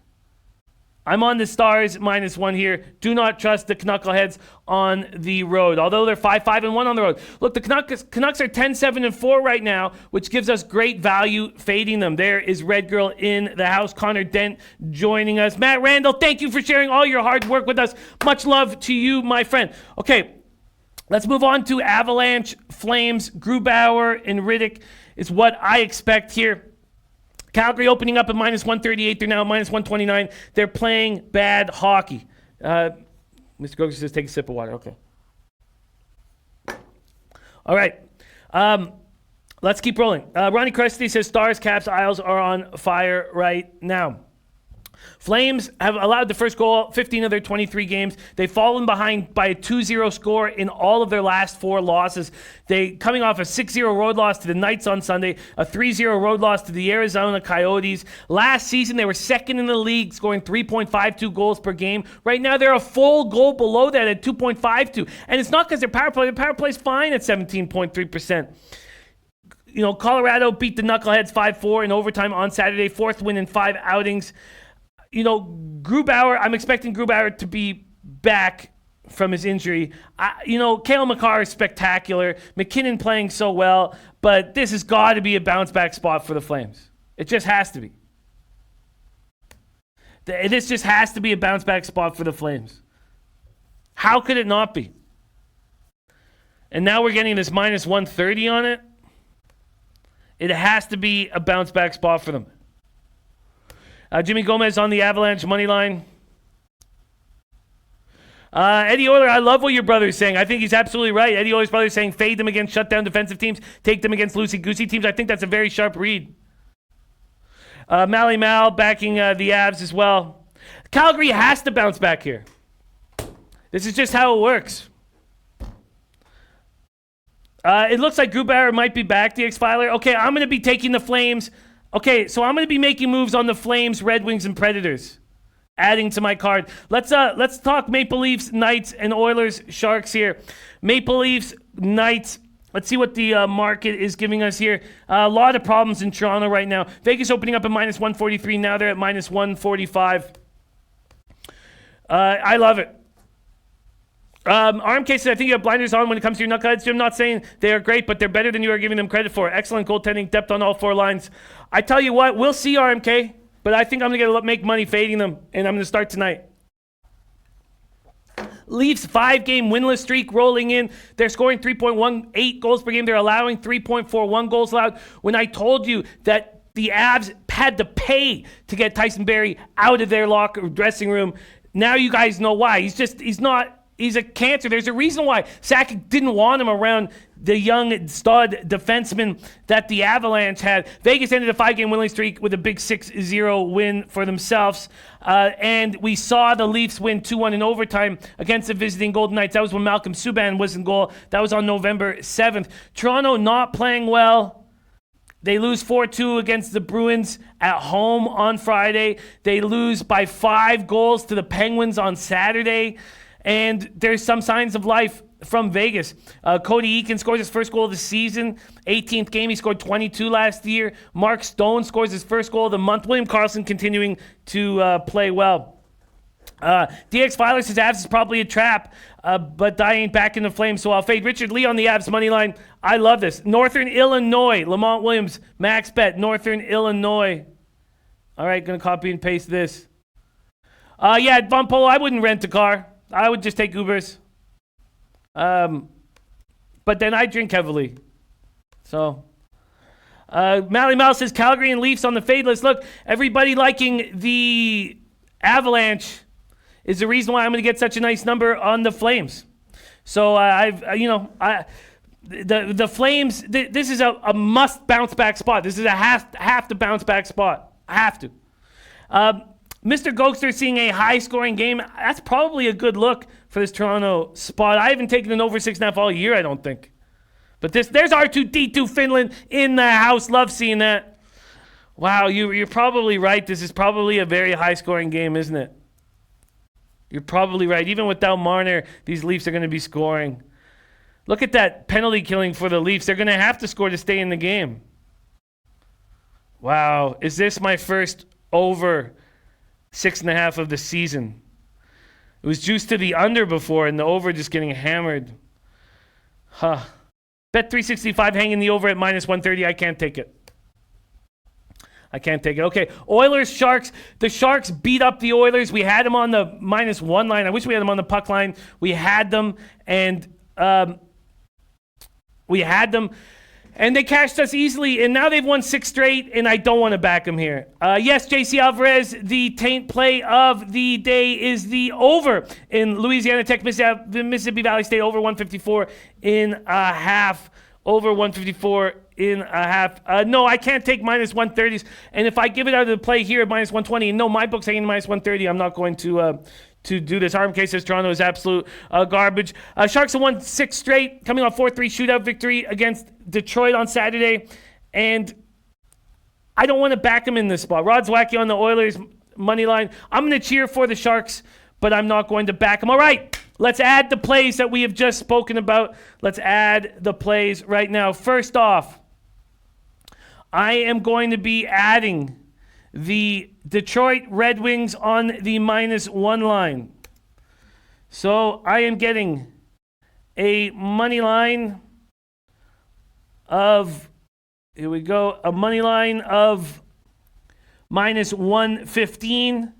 [SPEAKER 1] I'm on the Stars -1 here. Do not trust the Knuckleheads on the road, although they're 5-5-1 on the road. Look, the Canucks are 10-7-4 right now, which gives us great value fading them. There is Red Girl in the house. Connor Dent joining us. Matt Randall, thank you for sharing all your hard work with us. Much love to you, my friend. Okay, let's move on to Avalanche, Flames. Grubauer and Riddick is what I expect here. Calgary opening up at -138. They're now at -129. They're playing bad hockey. Mr. Groger says take a sip of water. Okay. All right. Let's keep rolling. Ronnie Crusty says Stars, Caps, Isles are on fire right now. Flames have allowed the first goal 15 of their 23 games. They've fallen behind by a 2-0 score in all of their last 4 losses. They coming off a 6-0 road loss to the Knights on Sunday, a 3-0 road loss to the Arizona Coyotes. Last season, they were second in the league, scoring 3.52 goals per game. Right now, they're a full goal below that at 2.52. And it's not because their power play. Their power play is fine at 17.3%. You know, Colorado beat the Knuckleheads 5-4 in overtime on Saturday, 4th win in 5 outings. You know, Grubauer, I'm expecting Grubauer to be back from his injury. Cale Makar is spectacular. McKinnon playing so well, but this has got to be a bounce-back spot for the Flames. It just has to be. This just has to be a bounce-back spot for the Flames. How could it not be? And now we're getting this -130 on it. It has to be a bounce-back spot for them. Jimmy Gomez on the Avalanche money line. Eddie Euler, I love what your brother is saying. I think he's absolutely right. Eddie Euler's brother is saying fade them against shutdown defensive teams, take them against loosey-goosey teams. I think that's a very sharp read. Mally Mal backing the Avs as well. Calgary has to bounce back here. This is just how it works. It looks like Grubauer might be back, the X-Filer. Okay, I'm going to be taking the Flames. Okay, so I'm going to be making moves on the Flames, Red Wings, and Predators. Adding to my card. Let's talk Maple Leafs, Knights, and Oilers, Sharks here. Maple Leafs, Knights. Let's see what the market is giving us here. A lot of problems in Toronto right now. Vegas opening up at -143. Now they're at -145. I love it. RMK says, I think you have blinders on when it comes to your Knuckleheads. I'm not saying they are great, but they're better than you are giving them credit for. Excellent goaltending, depth on all 4 lines. I tell you what, we'll see, RMK, but I think I'm going to make money fading them, and I'm going to start tonight. Leafs 5-game winless streak rolling in. They're scoring 3.18 goals per game. They're allowing 3.41 goals allowed. When I told you that the Avs had to pay to get Tyson Barrie out of their dressing room, now you guys know why. He's a cancer. There's a reason why Sakic didn't want him around the young stud defenseman that the Avalanche had. Vegas ended a 5-game winning streak with a big 6-0 win for themselves. And we saw the Leafs win 2-1 in overtime against the visiting Golden Knights. That was when Malcolm Subban was in goal. That was on November 7th. Toronto not playing well. They lose 4-2 against the Bruins at home on Friday. They lose by 5 goals to the Penguins on Saturday. And there's some signs of life from Vegas. Cody Eakin scores his first goal of the season. 18th game, he scored 22 last year. Mark Stone scores his first goal of the month. William Karlsson continuing to play well. DX Filer says Avs is probably a trap, but I ain't back in the Flames, so I'll fade. Richard Lee on the Avs money line. I love this. Northern Illinois. Lamont Williams, max bet. Northern Illinois. All right, going to copy and paste this. Von Polo, I wouldn't rent a car. I would just take Ubers. But then I drink heavily. So, Mally Mouse says Calgary and Leafs on the fade list. Look, everybody liking the Avalanche is the reason why I'm going to get such a nice number on the Flames. So, the Flames, this is a must bounce back spot. This is a have to bounce back spot. I have to. Mr. Gokster seeing a high-scoring game. That's probably a good look for this Toronto spot. I haven't taken an over 6.5 all year, I don't think. But there's R2D2 Finland in the house. Love seeing that. Wow, you're probably right. This is probably a very high-scoring game, isn't it? You're probably right. Even without Marner, these Leafs are going to be scoring. Look at that penalty killing for the Leafs. They're going to have to score to stay in the game. Wow. Is this my first over 6.5 of the season? It was juiced to the under before, and the over just getting hammered. Bet 365 hanging the over at minus 130. I can't take it. Okay, Oilers, Sharks. The Sharks beat up the Oilers. We had them on the -1 line. I wish we had them on the puck line. We had them, and they cashed us easily, and now they've won 6 straight, and I don't want to back them here. Yes, JC Alvarez, the taint play of the day is the over in Louisiana Tech, Mississippi Valley State, over 154 in a half. Over 154 in a half. No, I can't take minus 130s, and if I give it out of the play here at minus 120, and no, my book's hanging minus 130, I'm not going to do this. RMK says Toronto is absolute garbage. Sharks have won 6 straight, coming off 4-3 shootout victory against Detroit on Saturday. And I don't want to back them in this spot. Rod's wacky on the Oilers money line. I'm going to cheer for the Sharks, but I'm not going to back them. All right, let's add the plays that we have just spoken about. Let's add the plays right now. First off, I am going to be adding the Detroit Red Wings on the -1 line. So I am getting a money line of, here we go, a money line of -115.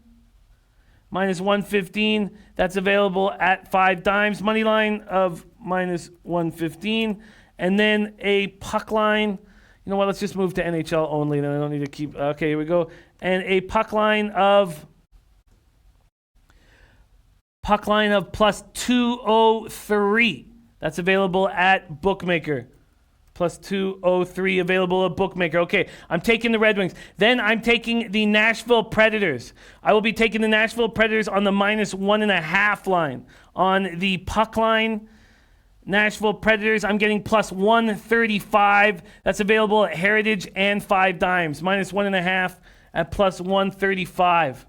[SPEAKER 1] -115. That's available at 5 dimes. Money line of -115. And then a puck line. You know what? Let's just move to NHL only. Then I don't need to keep. Okay, here we go. And a puck line of plus 203. That's available at Bookmaker. Plus 203 available at Bookmaker. Okay, I'm taking the Red Wings. Then I'm taking the Nashville Predators. I will be taking the Nashville Predators on the -1.5 line. On the puck line, Nashville Predators, I'm getting plus 135. That's available at Heritage and 5 dimes. -1.5 at plus 135.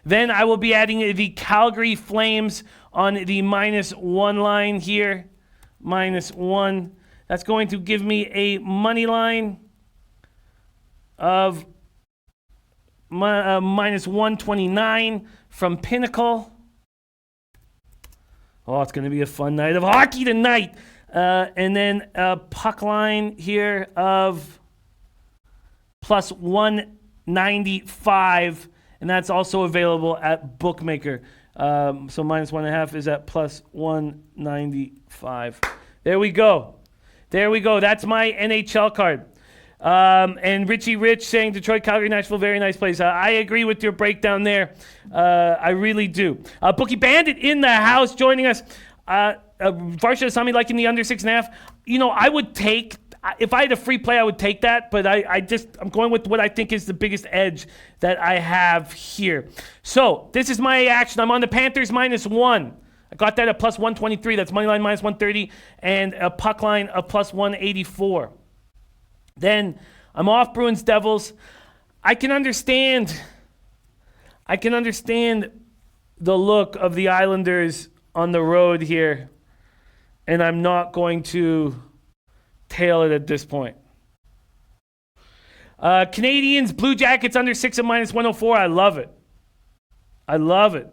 [SPEAKER 1] Then I will be adding the Calgary Flames on the -1 line here. -1. That's going to give me a money line of -129 from Pinnacle. Oh, it's going to be a fun night of hockey tonight. And then a puck line here of plus 195. And that's also available at Bookmaker. So -1.5 is at plus 195. There we go. That's my NHL card. And Richie Rich saying Detroit, Calgary, Nashville, very nice place. I agree with your breakdown there. I really do. Bookie Bandit in the house joining us. Varsha Asami liking the under 6.5. You know, I would take, if I had a free play, I would take that. But I'm going with what I think is the biggest edge that I have here. So this is my action. I'm on the Panthers -1. I got that at plus 123. That's money line -130. And a puck line of plus 184. Then I'm off Bruins Devils. I can understand the look of the Islanders on the road here, and I'm not going to tail it at this point. Canadians, Blue Jackets under 6 at -104. I love it.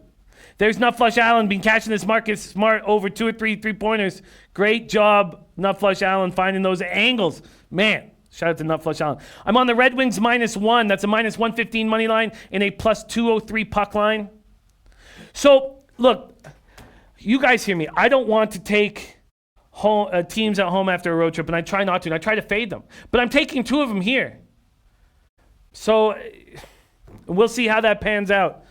[SPEAKER 1] There's Nut Flush Allen been catching this Marcus Smart over 2 or 3 3-pointers. Great job, Nut Flush Allen, finding those angles. Man. Shout out to Nut Flush Allen. I'm on the Red Wings -1. That's a -115 money line and a plus 203 puck line. So, look, you guys hear me. I don't want to take teams at home after a road trip, and I try not to. And I try to fade them. But I'm taking 2 of them here. So, we'll see how that pans out.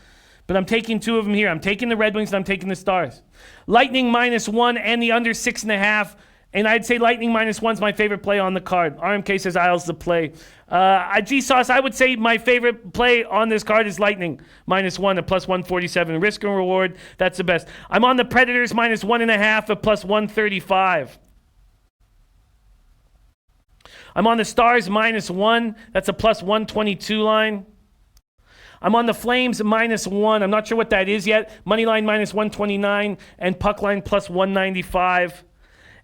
[SPEAKER 1] But I'm taking 2 of them here. I'm taking the Red Wings and I'm taking the Stars. Lightning -1 and the under 6.5. And I'd say Lightning -1 is my favorite play on the card. RMK says Isles the play. G-Sauce, I would say my favorite play on this card is Lightning -1 at plus 147. Risk and reward, that's the best. I'm on the Predators -1.5 at plus 135. I'm on the Stars -1. That's a plus 122 line. I'm on the Flames -1. I'm not sure what that is yet. Money line -129 and puck line +195.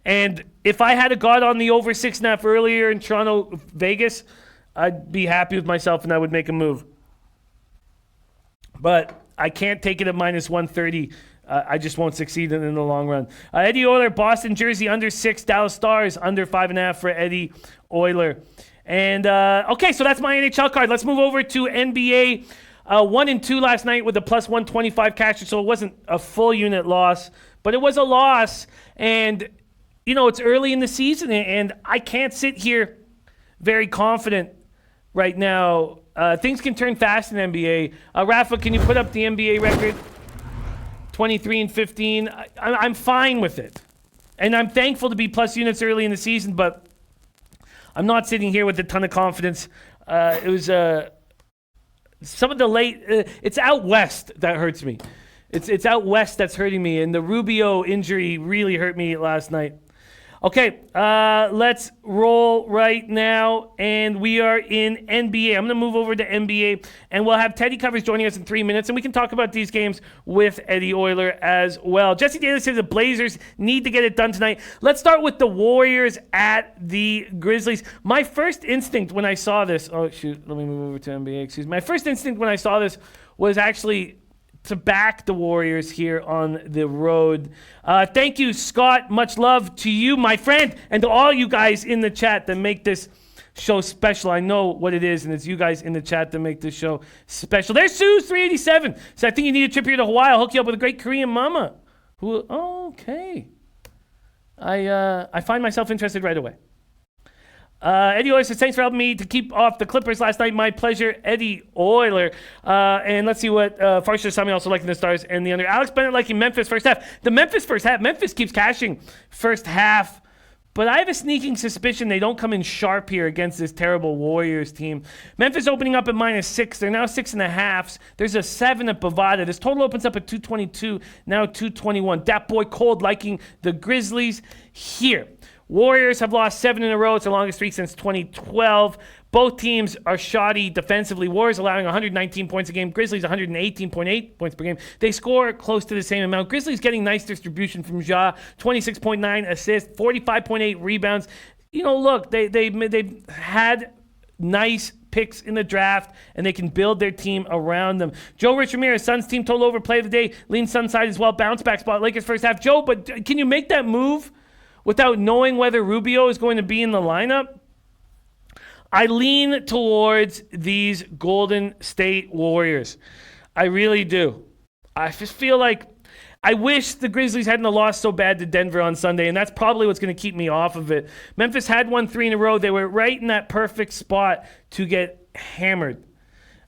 [SPEAKER 1] And if I had a got on the over 6.5 earlier in Toronto, Vegas, I'd be happy with myself and I would make a move. But I can't take it at -130. I just won't succeed in the long run. Eddie Euler, Boston jersey under 6. Dallas Stars under 5.5 for Eddie Euler. And okay, so that's my NHL card. Let's move over to NBA. 1 and 2 last night with a +125 cash, so it wasn't a full unit loss, but it was a loss. And you know, it's early in the season, and I can't sit here very confident right now. Things can turn fast in NBA. Rafa, can you put up the NBA record? 23 and 15. I'm fine with it. And I'm thankful to be plus units early in the season, but I'm not sitting here with a ton of confidence. It was some of the late... it's out west that hurts me. It's out west that's hurting me, and the Rubio injury really hurt me last night. Okay, let's roll right now, and we are in NBA. I'm going to move over to NBA, and we'll have Teddy Covers joining us in 3 minutes, and we can talk about these games with Eddie Euler as well. Jesse Daly says the Blazers need to get it done tonight. Let's start with the Warriors at the Grizzlies. My first instinct when I saw this... Oh, shoot, let me move over to NBA. Excuse me. My first instinct when I saw this was actually... to back the Warriors here on the road. Thank you, Scott. Much love to you, my friend, and to all you guys in the chat that make this show special. I know what it is, and it's you guys in the chat that make this show special. There's Sue's 387. So I think you need a trip here to Hawaii. I'll hook you up with a great Korean mama. Okay. I find myself interested right away. Eddie Euler says, thanks for helping me to keep off the Clippers last night. My pleasure, Eddie Euler. And let's see what Farsha Sami also liking the Stars and the under. Alex Bennett liking Memphis first half. The Memphis first half. Memphis keeps cashing first half. But I have a sneaking suspicion they don't come in sharp here against this terrible Warriors team. Memphis opening up at -6. They're now 6.5. There's a 7 at Bovada. This total opens up at 222, now 221. Dat boy Cold liking the Grizzlies here. Warriors have lost 7 in a row. It's the longest streak since 2012. Both teams are shoddy defensively. Warriors allowing 119 points a game. Grizzlies 118.8 points per game. They score close to the same amount. Grizzlies getting nice distribution from Ja. 26.9 assists, 45.8 rebounds. You know, look, they've had nice picks in the draft, and they can build their team around them. Joe Rich Ramirez, Suns team total over play of the day. Lean Sun side as well. Bounce back spot. Lakers first half. Joe, but can you make that move without knowing whether Rubio is going to be in the lineup? I lean towards these Golden State Warriors. I really do. I just feel like I wish the Grizzlies hadn't lost so bad to Denver on Sunday, and that's probably what's going to keep me off of it. Memphis had won 3 in a row. They were right in that perfect spot to get hammered.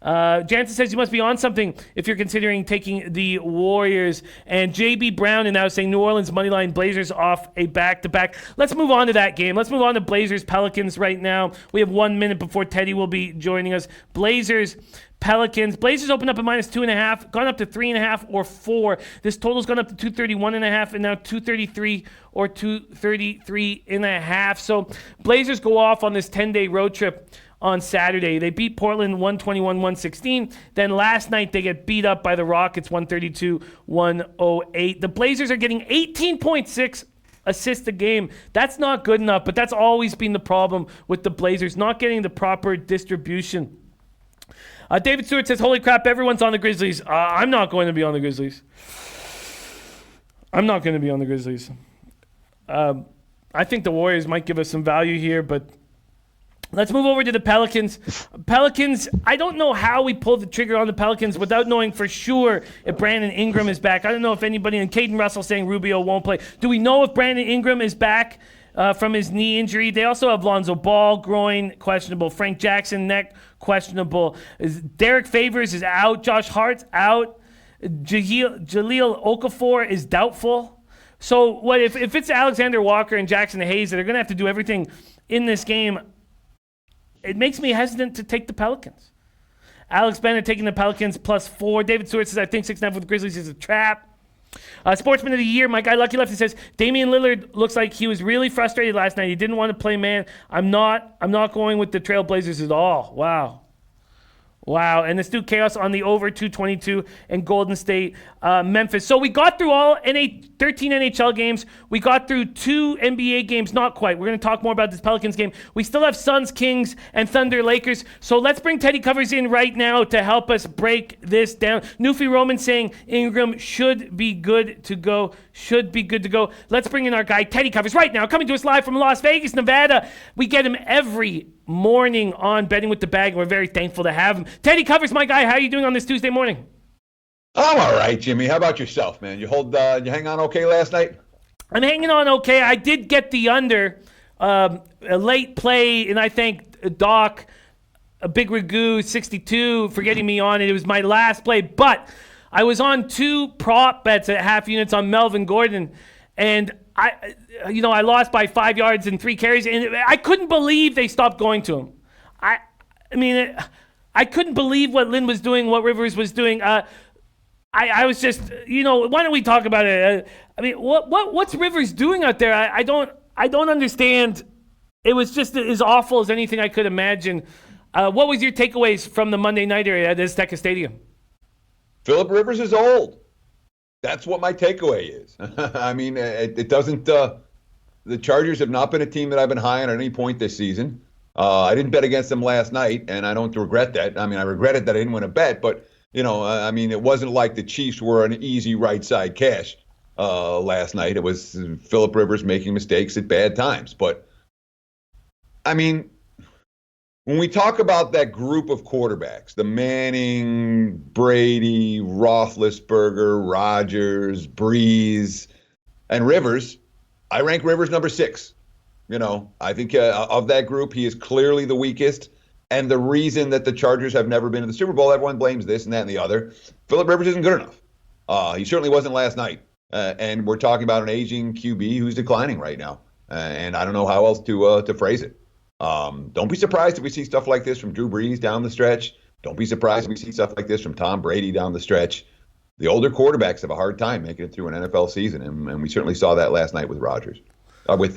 [SPEAKER 1] Jansen says you must be on something if you're considering taking the Warriors. And JB Brown is now saying New Orleans moneyline Blazers off a back-to-back. Let's move on to that game. Let's move on to Blazers Pelicans right now. We have 1 minute before Teddy will be joining us. Blazers Pelicans. Blazers opened up at -2.5, gone up to 3.5 or 4. This total's gone up to 231.5 and now 233 or 233.5. So Blazers go off on this 10-day road trip on Saturday. They beat Portland 121-116. Then last night they get beat up by the Rockets 132-108. The Blazers are getting 18.6 assists a game. That's not good enough, but that's always been the problem with the Blazers, not getting the proper distribution. David Stewart says, holy crap, everyone's on the Grizzlies. I'm not going to be on the Grizzlies. I'm not going to be on the Grizzlies. I think the Warriors might give us some value here, but let's move over to the Pelicans. Pelicans, I don't know how we pulled the trigger on the Pelicans without knowing for sure if Brandon Ingram is back. I don't know if anybody, and Caden Russell saying Rubio won't play. Do we know if Brandon Ingram is back from his knee injury? They also have Lonzo Ball, groin, questionable. Frank Jackson, neck, questionable. Derek Favors is out. Josh Hart's out. Jaleel Okafor is doubtful. So what if it's Alexander Walker and Jackson Hayes that are going to have to do everything in this game? It makes me hesitant to take the Pelicans. Alex Bennett taking the Pelicans +4. David Stewart says, I think 6.5 with the Grizzlies is a trap. Sportsman of the Year, my guy Lucky Lefty says, Damian Lillard looks like he was really frustrated last night. He didn't want to play man. I'm not going with the Trailblazers at all. Wow, and let's do chaos on the over 222 and Golden State, Memphis. So we got through all 13 NHL games. We got through 2 NBA games, not quite. We're going to talk more about this Pelicans game. We still have Suns, Kings, and Thunder, Lakers. So let's bring Teddy Covers in right now to help us break this down. Newfie Roman saying Ingram should be good to go. Let's bring in our guy, Teddy Covers, right now, coming to us live from Las Vegas, Nevada. We get him every morning on Betting with the Bag, and we're very thankful to have him. Teddy Covers, my guy, how are you doing on this Tuesday morning?
[SPEAKER 2] I'm all right, Jimmy. How about yourself, man? You hang on okay last night?
[SPEAKER 1] I'm hanging on okay. I did get the under, a late play, and I thank Doc, a big Ragu 62 for getting me on it. It was my last play, but I was on 2 prop bets at half units on Melvin Gordon, and I lost by 5 yards and 3 carries, and I couldn't believe they stopped going to him. I couldn't believe what Lynn was doing, what Rivers was doing. I was just, why don't we talk about it? What's Rivers doing out there? I don't understand. It was just as awful as anything I could imagine. What was your takeaways from the Monday nighter at Azteca Stadium?
[SPEAKER 2] Phillip Rivers is old. That's what my takeaway is. It doesn't. The Chargers have not been a team that I've been high on at any point this season. I didn't bet against them last night, and I don't regret that. I regretted that I didn't win a bet, but it wasn't like the Chiefs were an easy right side cash last night. It was Phillip Rivers making mistakes at bad times. But when we talk about that group of quarterbacks, the Manning, Brady, Roethlisberger, Rodgers, Breeze, and Rivers, I rank Rivers number 6. I think of that group, he is clearly the weakest. And the reason that the Chargers have never been to the Super Bowl, everyone blames this and that and the other. Phillip Rivers isn't good enough. He certainly wasn't last night. And we're talking about an aging QB who's declining right now. And I don't know how else to phrase it. Don't be surprised if we see stuff like this from Drew Brees down the stretch. Don't be surprised if we see stuff like this from Tom Brady down the stretch. The older quarterbacks have a hard time making it through an NFL season, and we certainly saw that last night with Rodgers. With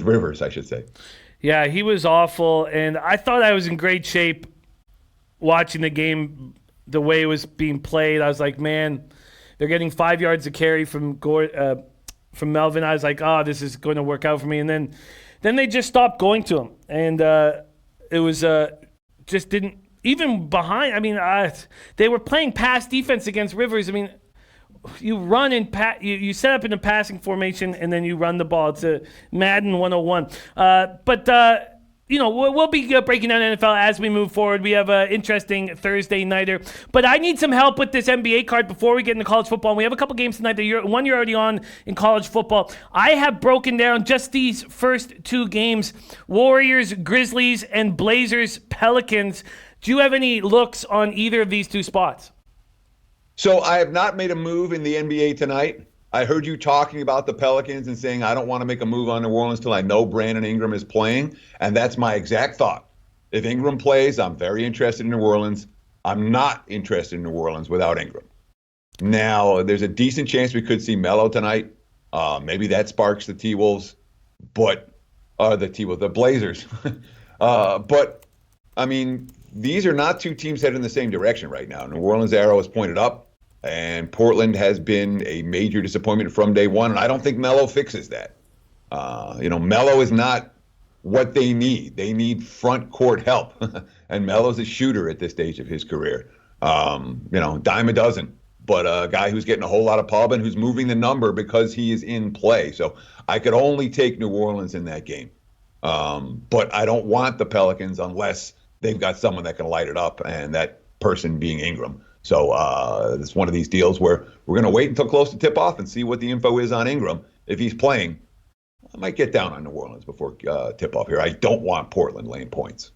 [SPEAKER 2] Rivers, I should say.
[SPEAKER 1] Yeah, he was awful, and I thought I was in great shape watching the game the way it was being played. I was like, man, they're getting 5 yards a carry from Melvin. I was like, this is going to work out for me. And then they just stopped going to him, and it was just didn't even behind. They were playing pass defense against Rivers. You run and you set up in a passing formation, and then you run the ball. It's a Madden 101. We'll be breaking down NFL as we move forward. We have an interesting Thursday nighter. But I need some help with this NBA card before we get into college football. And we have a couple games tonight. One you're already on in college football. I have broken down just these first 2 games: Warriors, Grizzlies, and Blazers, Pelicans. Do you have any looks on either of these 2 spots?
[SPEAKER 2] So I have not made a move in the NBA tonight. I heard you talking about the Pelicans and saying I don't want to make a move on New Orleans till I know Brandon Ingram is playing. And that's my exact thought. If Ingram plays, I'm very interested in New Orleans. I'm not interested in New Orleans without Ingram. Now, there's a decent chance we could see Melo tonight. Maybe that sparks the T-Wolves, the Blazers. These are not 2 teams headed in the same direction right now. New Orleans' arrow is pointed up. And Portland has been a major disappointment from day one, and I don't think Melo fixes that. Melo is not what they need. They need front court help, and Melo's a shooter at this stage of his career. Dime a dozen, but a guy who's getting a whole lot of pub and who's moving the number because he is in play. So I could only take New Orleans in that game, but I don't want the Pelicans unless they've got someone that can light it up, and that person being Ingram. So it's one of these deals where we're going to wait until close to tip-off and see what the info is on Ingram. If he's playing, I might get down on New Orleans before tip-off here. I don't want Portland laying points.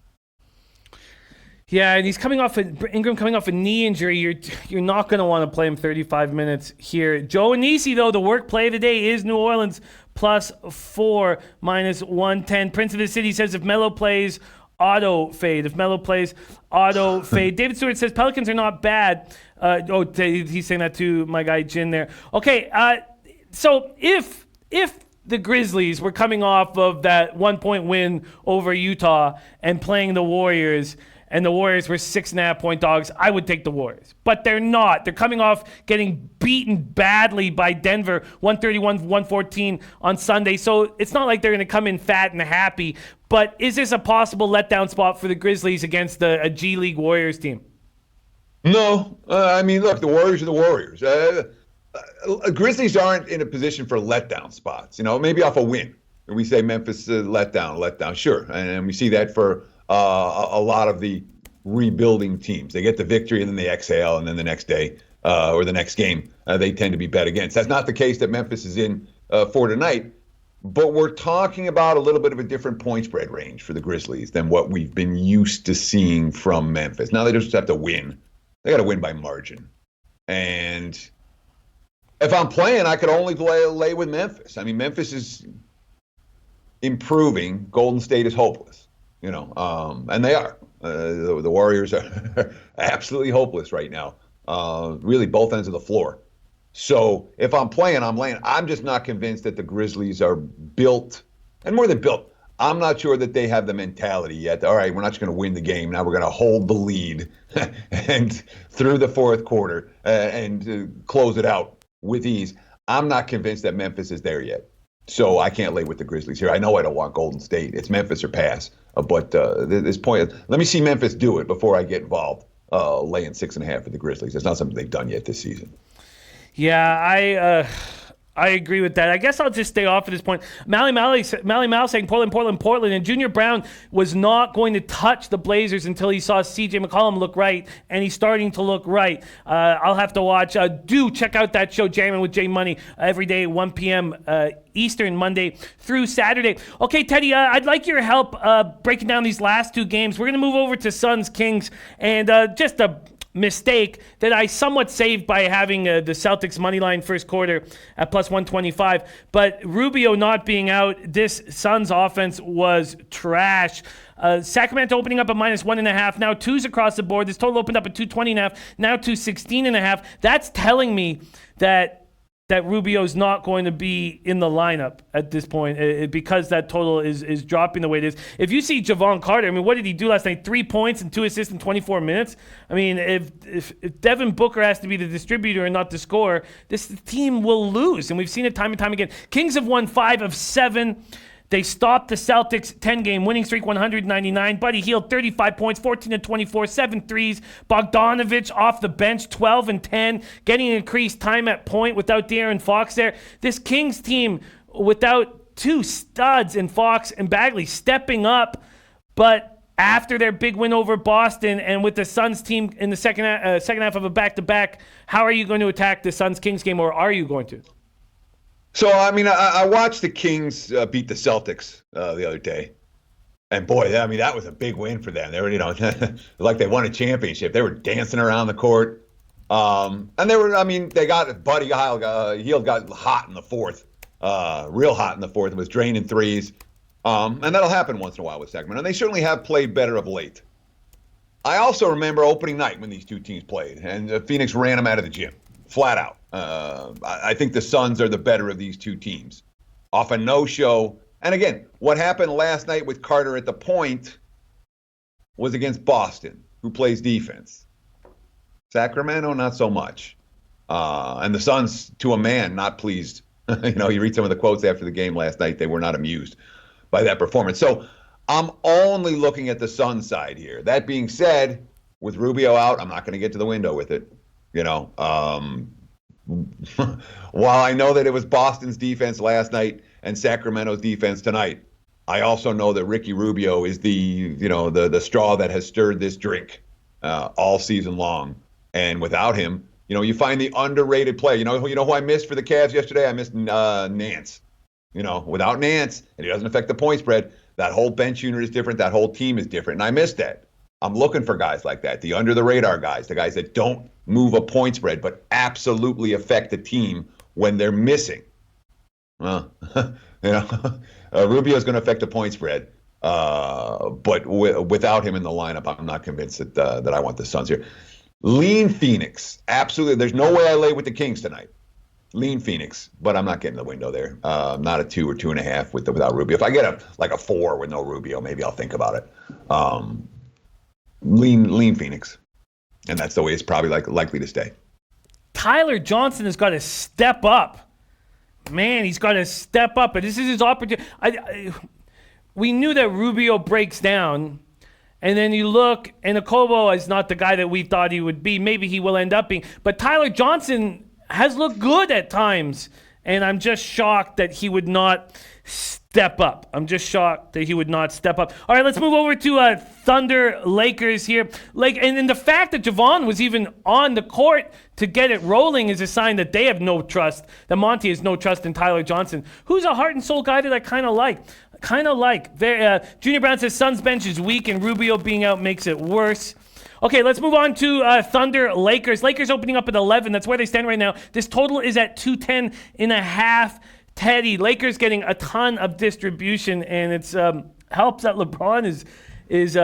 [SPEAKER 1] Yeah, and Ingram coming off a knee injury. You're not going to want to play him 35 minutes here. Joe Anisi, though, the work play of the day is New Orleans +4, -110. Prince of the City says if Melo plays, auto fade. If Melo plays, auto fade. David Stewart says Pelicans are not bad. He's saying that to my guy Jin there. Okay, so if the Grizzlies were coming off of that 1-point win over Utah and playing the Warriors, and the Warriors were 6.5-point dogs, I would take the Warriors. But they're not. They're coming off getting beaten badly by Denver, 131-114 on Sunday. So it's not like they're going to come in fat and happy. But is this a possible letdown spot for the Grizzlies against a G League Warriors team?
[SPEAKER 2] No. I mean, look, the Warriors are the Warriors. Grizzlies aren't in a position for letdown spots. Maybe off a win. We say Memphis letdown. Sure. And we see that for a lot of the rebuilding teams. They get the victory and then they exhale, and then the next day or the next game, they tend to be bet against. That's not the case that Memphis is in for tonight, but we're talking about a little bit of a different point spread range for the Grizzlies than what we've been used to seeing from Memphis. Now they just have to win. They got to win by margin. And if I'm playing, I could only lay with Memphis. I mean, Memphis is improving. Golden State is hopeless, and they are. The Warriors are absolutely hopeless right now, really both ends of the floor. So if I'm playing, I'm laying. I'm just not convinced that the Grizzlies are built, and more than built, I'm not sure that they have the mentality yet. All right, we're not just going to win the game. Now we're going to hold the lead and through the fourth quarter and close it out with ease. I'm not convinced that Memphis is there yet. So I can't lay with the Grizzlies here. I know I don't want Golden State. It's Memphis or pass. But this point, let me see Memphis do it before I get involved laying 6.5 for the Grizzlies. It's not something they've done yet this season.
[SPEAKER 1] Yeah, I agree with that. I guess I'll just stay off at this point. Mally Mal saying Portland. And Junior Brown was not going to touch the Blazers until he saw CJ McCollum look right, and he's starting to look right. I'll have to watch. Do check out that show, Jamming with Jay Money, every day, 1 p.m. Eastern, Monday through Saturday. Okay, Teddy, I'd like your help breaking down these last two games. We're going to move over to Suns-Kings, and just a mistake that I somewhat saved by having the Celtics money line first quarter at plus 125. But Rubio not being out, this Suns offense was trash. Sacramento opening up at minus 1.5. Now 2s across the board. This total opened up at 220.5. Now 216.5. That's telling me that Rubio's not going to be in the lineup at this point because that total is dropping the way it is. If you see Javon Carter, I mean, what did he do last night? 3 points and 2 assists in 24 minutes? I mean, if Devin Booker has to be the distributor and not the scorer, this team will lose, and we've seen it time and time again. Kings have won 5 of 7. They stopped the Celtics' 10-game winning streak, 199. Buddy Hield, 35 points, 14 and 24, 7 threes. Bogdanovich off the bench, 12 and 10, getting increased time at point without De'Aaron Fox there. This Kings team, without 2 studs in Fox and Bagley, stepping up, but after their big win over Boston and with the Suns team in the second half of a back-to-back, how are you going to attack the Suns-Kings game, or are you going to?
[SPEAKER 2] So, I mean, I watched the Kings beat the Celtics the other day. And, boy, I mean, that was a big win for them. They were, like they won a championship. They were dancing around the court. And they got Buddy Hield got hot in the fourth, real hot in the fourth, and was draining threes. And that'll happen once in a while with Sacramento. And they certainly have played better of late. I also remember opening night when these two teams played, and Phoenix ran them out of the gym, flat out. I think the Suns are the better of these two teams. Off a no-show. And again, what happened last night with Carter at the point was against Boston, who plays defense. Sacramento, not so much. And the Suns, to a man, not pleased. You read some of the quotes after the game last night. They were not amused by that performance. So I'm only looking at the Suns side here. That being said, with Rubio out, I'm not going to get to the window with it. While I know that it was Boston's defense last night and Sacramento's defense tonight, I also know that Ricky Rubio is the straw that has stirred this drink all season long. And without him, you find the underrated play. You know who I missed for the Cavs yesterday? I missed Nance. Without Nance, and he doesn't affect the point spread, that whole bench unit is different. That whole team is different. And I missed that. I'm looking for guys like that, the under-the-radar guys, the guys that don't move a point spread but absolutely affect the team when they're missing. Rubio's going to affect the point spread, but without him in the lineup, I'm not convinced that I want the Suns here. Lean Phoenix, absolutely. There's no way I lay with the Kings tonight. Lean Phoenix, but I'm not getting the window there. Not a 2 or 2.5 without Rubio. If I get a 4 with no Rubio, maybe I'll think about it. lean Phoenix, and that's the way it's probably likely to stay.
[SPEAKER 1] Tyler Johnson has got to step up. Man, he's got to step up, and this is his opportunity. We knew that Rubio breaks down, and then you look, and Okobo is not the guy that we thought he would be. Maybe he will end up being, but Tyler Johnson has looked good at times, and I'm just shocked that he would not step up. I'm just shocked that he would not step up. All right, let's move over to Thunder Lakers here. And then the fact that Javon was even on the court to get it rolling is a sign that they have no trust, that Monty has no trust in Tyler Johnson, who's a heart and soul guy that I kind of like. Junior Brown says Suns bench is weak and Rubio being out makes it worse. Okay, let's move on to Thunder Lakers. Lakers opening up at 11. That's where they stand right now. This total is at 210.5. Teddy, Lakers getting a ton of distribution, and it's helps that LeBron is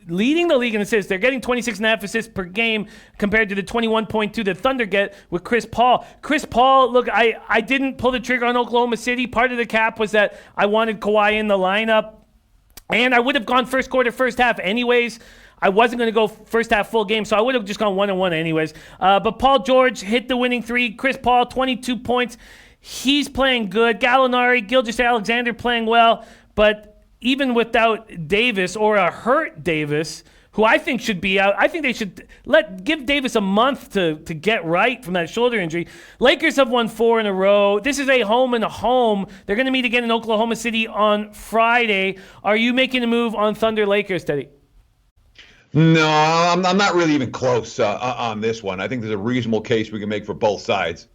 [SPEAKER 1] leading the league in assists. They're getting 26.5 assists per game compared to the 21.2 that Thunder get with Chris Paul. Chris Paul, look, I didn't pull the trigger on Oklahoma City. Part of the cap was that I wanted Kawhi in the lineup, and I would have gone first quarter, first half anyways. I wasn't going to go first half full game, so I would have just gone 1-1 anyways. But Paul George hit the winning three. Chris Paul, 22 points. He's playing good. Gallinari, Gilgeous-Alexander playing well. But even without Davis or a hurt Davis, who I think should be out, I think they should give Davis a month to get right from that shoulder injury. Lakers have won 4 in a row. This is a home and a home. They're going to meet again in Oklahoma City on Friday. Are you making a move on Thunder Lakers, Teddy?
[SPEAKER 2] No, I'm not really even close on this one. I think there's a reasonable case we can make for both sides.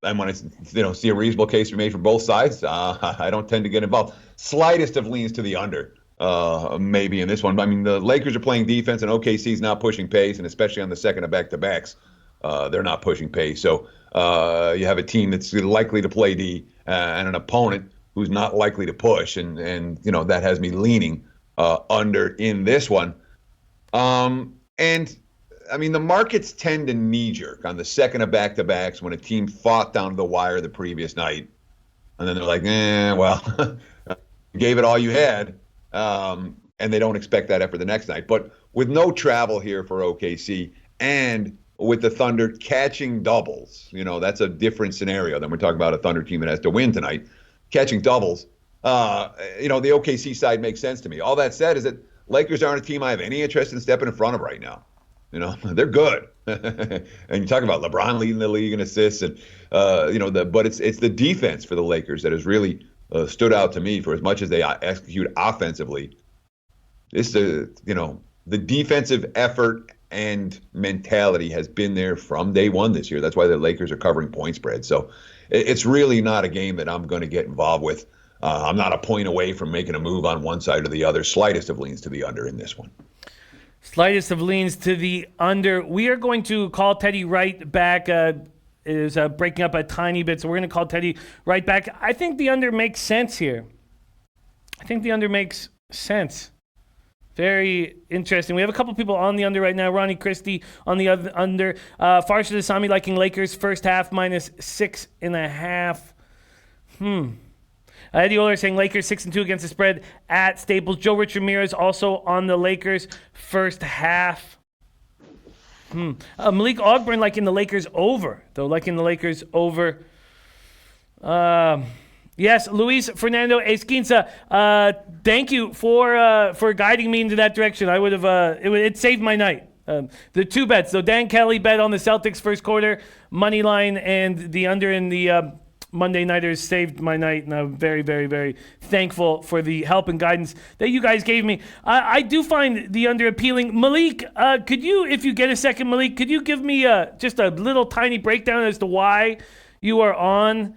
[SPEAKER 2] And when I see a reasonable case we made for both sides, I don't tend to get involved. Slightest of leans to the under, maybe in this one. I mean, the Lakers are playing defense, and OKC's not pushing pace, and especially on the second of back-to-backs, they're not pushing pace. So you have a team that's likely to play D and an opponent who's not likely to push, and that has me leaning under in this one. And I mean, the markets tend to knee-jerk on the second of back-to-backs when a team fought down to the wire the previous night. And then they're like, well, you gave it all you had. And they don't expect that effort the next night. But with no travel here for OKC and with the Thunder catching doubles, that's a different scenario than we're talking about a Thunder team that has to win tonight. Catching doubles, the OKC side makes sense to me. All that said is that Lakers aren't a team I have any interest in stepping in front of right now. They're good. And you talk about LeBron leading the league in assists, and but it's the defense for the Lakers that has really stood out to me. For as much as they execute offensively, the defensive effort and mentality has been there from day one this year. That's why the Lakers are covering point spread. So it's really not a game that I'm going to get involved with. I'm not a point away from making a move on one side or the other. Slightest of leans to the under in this one.
[SPEAKER 1] Slightest of leans to the under. We are going to call Teddy right back. It is breaking up a tiny bit, so we're going to call Teddy right back. I think the under makes sense here. Very interesting. We have a couple people on the under right now. Ronnie Christie on the under. Farshad Asami liking Lakers first half minus 6.5. Eddie Oler saying Lakers 6-2 against the spread at Staples. Joe Rich Ramirez also on the Lakers first half. Malik Ogburn liking the Lakers over, though. Yes, Luis Fernando Esquinza. Thank you for guiding me into that direction. I would have. It saved my night. The two bets, though. Dan Kelly bet on the Celtics first quarter money line, and the under in the Monday Nighters saved my night, and I'm very, very, very thankful for the help and guidance that you guys gave me. I do find the under appealing. Malik, could you, if you get a second, Malik, could you give me just a little tiny breakdown as to why you are on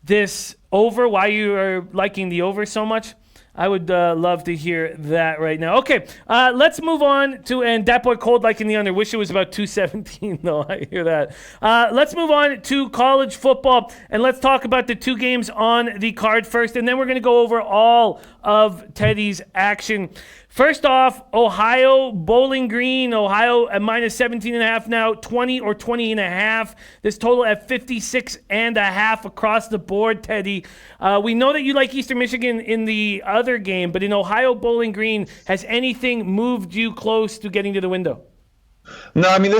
[SPEAKER 1] this over, why you are liking the over so much? I would love to hear that right now. Okay, let's move on to, and that boy cold liking the under. Wish it was about 217 though. I hear that. Let's move on to college football, and let's talk about the two games on the card first, and then we're going to go over all of Teddy's action. First off, Ohio, Bowling Green, Ohio at minus 17.5 now, 20 or 20.5. This total at 56.5 across the board, Teddy. We know that you like Eastern Michigan in the other game, but in Ohio, Bowling Green, has anything moved you close to getting to the window?
[SPEAKER 2] No, I mean,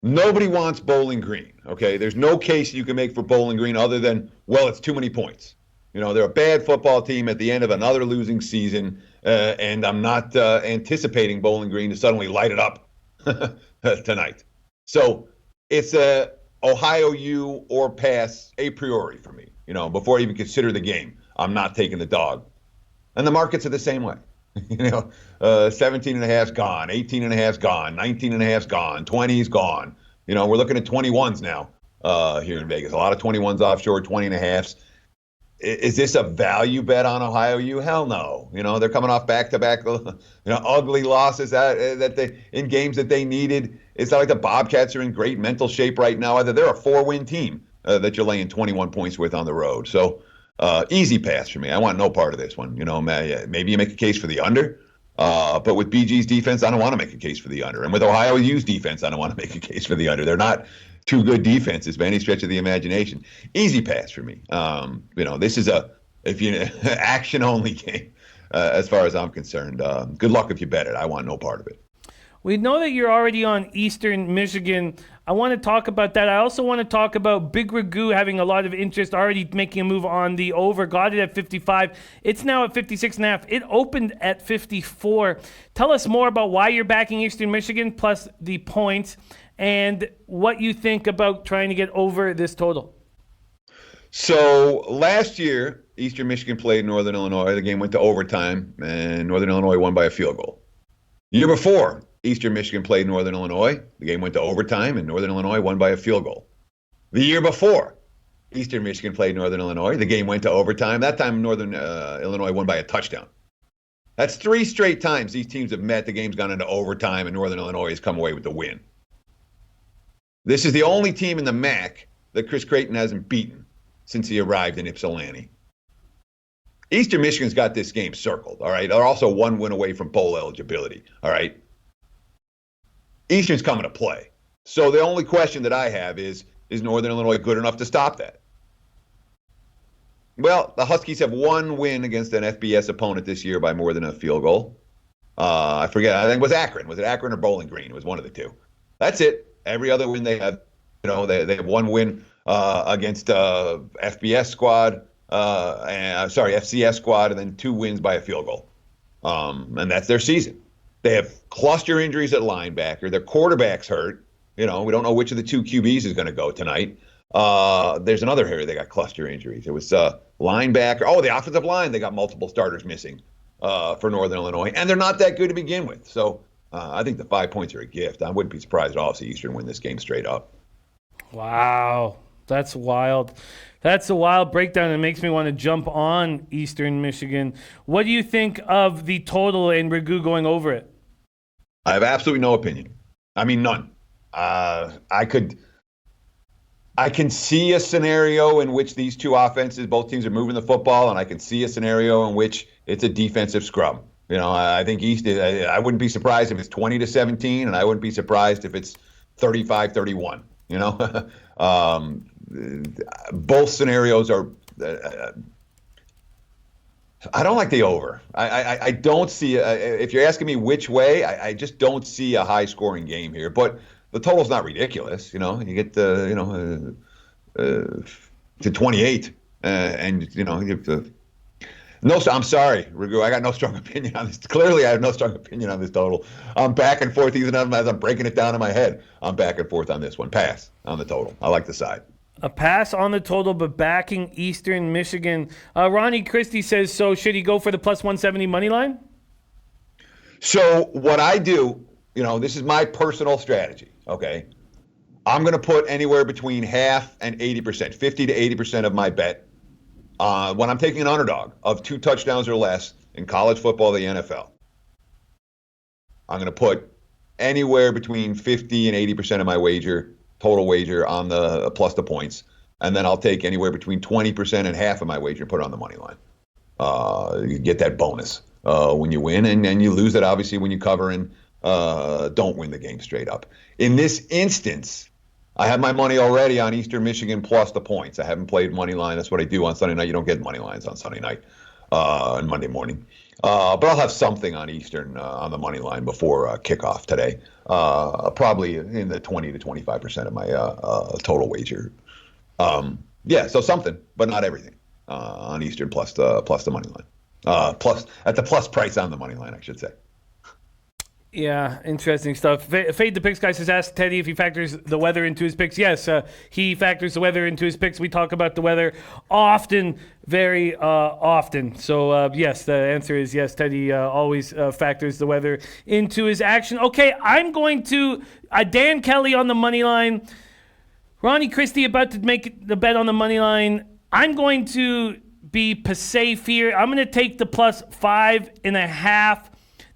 [SPEAKER 2] nobody wants Bowling Green, okay? There's no case you can make for Bowling Green other than, well, it's too many points. They're a bad football team at the end of another losing season, and I'm not anticipating Bowling Green to suddenly light it up tonight. So it's a Ohio U or pass a priori for me. Before I even consider the game, I'm not taking the dog. And the markets are the same way. 17.5's gone, 18.5's gone, 19.5's gone, 20's gone. We're looking at 21s now here in Vegas. A lot of 21s offshore, 20.5's. Is this a value bet on Ohio U? Hell no. They're coming off back-to-back, ugly losses that they in games that they needed. It's not like the Bobcats are in great mental shape right now. Either they're a 4-win team that you're laying 21 points with on the road. So easy pass for me. I want no part of this one. Maybe you make a case for the under, but with BG's defense, I don't want to make a case for the under. And with Ohio U's defense, I don't want to make a case for the under. They're not two good defenses by any stretch of the imagination. Easy pass for me. This is action only game as far as I'm concerned. Good luck if you bet it. I want no part of it.
[SPEAKER 1] We know that you're already on Eastern Michigan. I want to talk about that. I also want to talk about Big Ragu having a lot of interest, already making a move on the over. Got it at 55. It's now at 56.5. It opened at 54. Tell us more about why you're backing Eastern Michigan plus the points and what you think about trying to get over this total.
[SPEAKER 2] So last year, Eastern Michigan played Northern Illinois. The game went to overtime, and Northern Illinois won by a field goal. The year before, Eastern Michigan played Northern Illinois. The game went to overtime, and Northern Illinois won by a field goal. The year before, Eastern Michigan played Northern Illinois. The game went to overtime. That time, Northern Illinois won by a touchdown. That's 3 straight times these teams have met. The game's gone into overtime, and Northern Illinois has come away with the win. This is the only team in the MAC that Chris Creighton hasn't beaten since he arrived in Ypsilanti. Eastern Michigan's got this game circled, all right? They're also 1 win away from bowl eligibility, all right? Eastern's coming to play. So the only question that I have is Northern Illinois good enough to stop that? Well, the Huskies have 1 win against an FBS opponent this year by more than a field goal. I forget. I think it was Akron. Was it Akron or Bowling Green? It was one of the two. That's it. Every other win they have, they have 1 win against FBS squad, FCS squad, and then 2 wins by a field goal. And that's their season. They have cluster injuries at linebacker. Their quarterback's hurt. We don't know which of the 2 QBs is going to go tonight. There's another area they got cluster injuries. It was linebacker. Oh, the offensive line, they got multiple starters missing for Northern Illinois. And they're not that good to begin with. So I think the 5 points are a gift. I wouldn't be surprised at all to see Eastern win this game straight up.
[SPEAKER 1] Wow. That's wild. That's a wild breakdown. It makes me want to jump on Eastern Michigan. What do you think of the total and Ragu going over it?
[SPEAKER 2] I have absolutely no opinion. I mean, none. I can see a scenario in which these two offenses, both teams are moving the football, and I can see a scenario in which it's a defensive scrum. I think East, I wouldn't be surprised if it's 20-17, and I wouldn't be surprised if it's 35-31. Both scenarios are. I don't like the over. I don't see. If you're asking me which way, I just don't see a high-scoring game here. But the total's not ridiculous. You get to 28, and you have to. No, I'm sorry, Ragu. I got no strong opinion on this. Clearly, I have no strong opinion on this total. I'm back and forth even as I'm breaking it down in my head. I'm back and forth on this one. Pass on the total. I like the side.
[SPEAKER 1] A pass on the total, but backing Eastern Michigan. Ronnie Christie says, so should he go for the plus 170 money line?
[SPEAKER 2] So what I do, this is my personal strategy, okay? I'm going to put anywhere between half and 80%, 50 to 80% of my bet when I'm taking an underdog of 2 touchdowns or less in college football, the NFL. I'm going to put anywhere between 50 and 80% of my total wager on the plus the points. And then I'll take anywhere between 20% and half of my wager and put it on the money line. You get that bonus when you win, and you lose it obviously when you cover and don't win the game straight up. In this instance, I have my money already on Eastern Michigan plus the points. I haven't played money line. That's what I do on Sunday night. You don't get money lines on Sunday night and Monday morning. But I'll have something on Eastern on the money line before kickoff today. Probably in the 20 to 25% of my total wager. Yeah, so something, but not everything on Eastern plus the money line. Plus at the plus price on the money line, I should say.
[SPEAKER 1] Yeah, interesting stuff. Fade the Picks guy says, ask Teddy if he factors the weather into his picks. Yes, he factors the weather into his picks. We talk about the weather often, very often. So, yes, the answer is yes. Teddy always factors the weather into his action. Okay, I'm going to Dan Kelly on the money line. Ronnie Christie about to make the bet on the money line. I'm going to be safe here. I'm going to take the plus 5.5.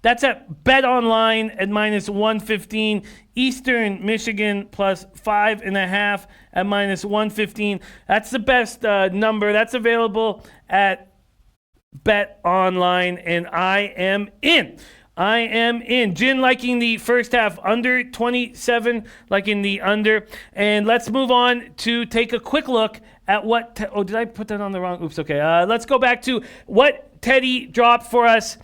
[SPEAKER 1] That's at Bet Online at minus 115. Eastern Michigan plus 5.5 at minus 115. That's the best number. That's available at Bet Online, and I am in. Jin liking the first half under 27, liking the under. And let's move on to take a quick look at what... did I put that on the wrong... Oops, okay. Let's go back to what Teddy dropped for us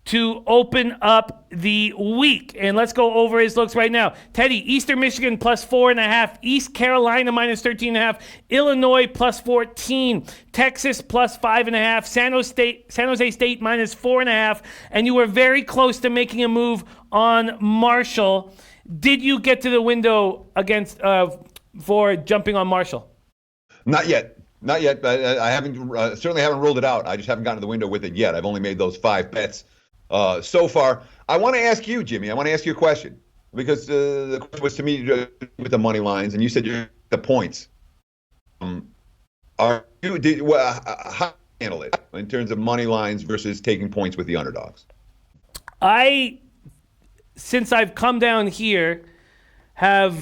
[SPEAKER 1] to open up the week. And let's go over his looks right now. Teddy, Eastern Michigan plus 4.5, East Carolina minus 13.5, Illinois plus 14, Texas plus 5.5, San Jose State minus 4.5, and you were very close to making a move on Marshall. Did you get to the window against for jumping on Marshall?
[SPEAKER 2] Not yet. I haven't certainly haven't ruled it out. I just haven't gotten to the window with it yet. I've only made those 5 bets so far. I want to ask you, Jimmy. I want to ask you a question because the question was to me with the money lines, and you said you're the points. How do you handle it in terms of money lines versus taking points with the underdogs?
[SPEAKER 1] Since I've come down here, have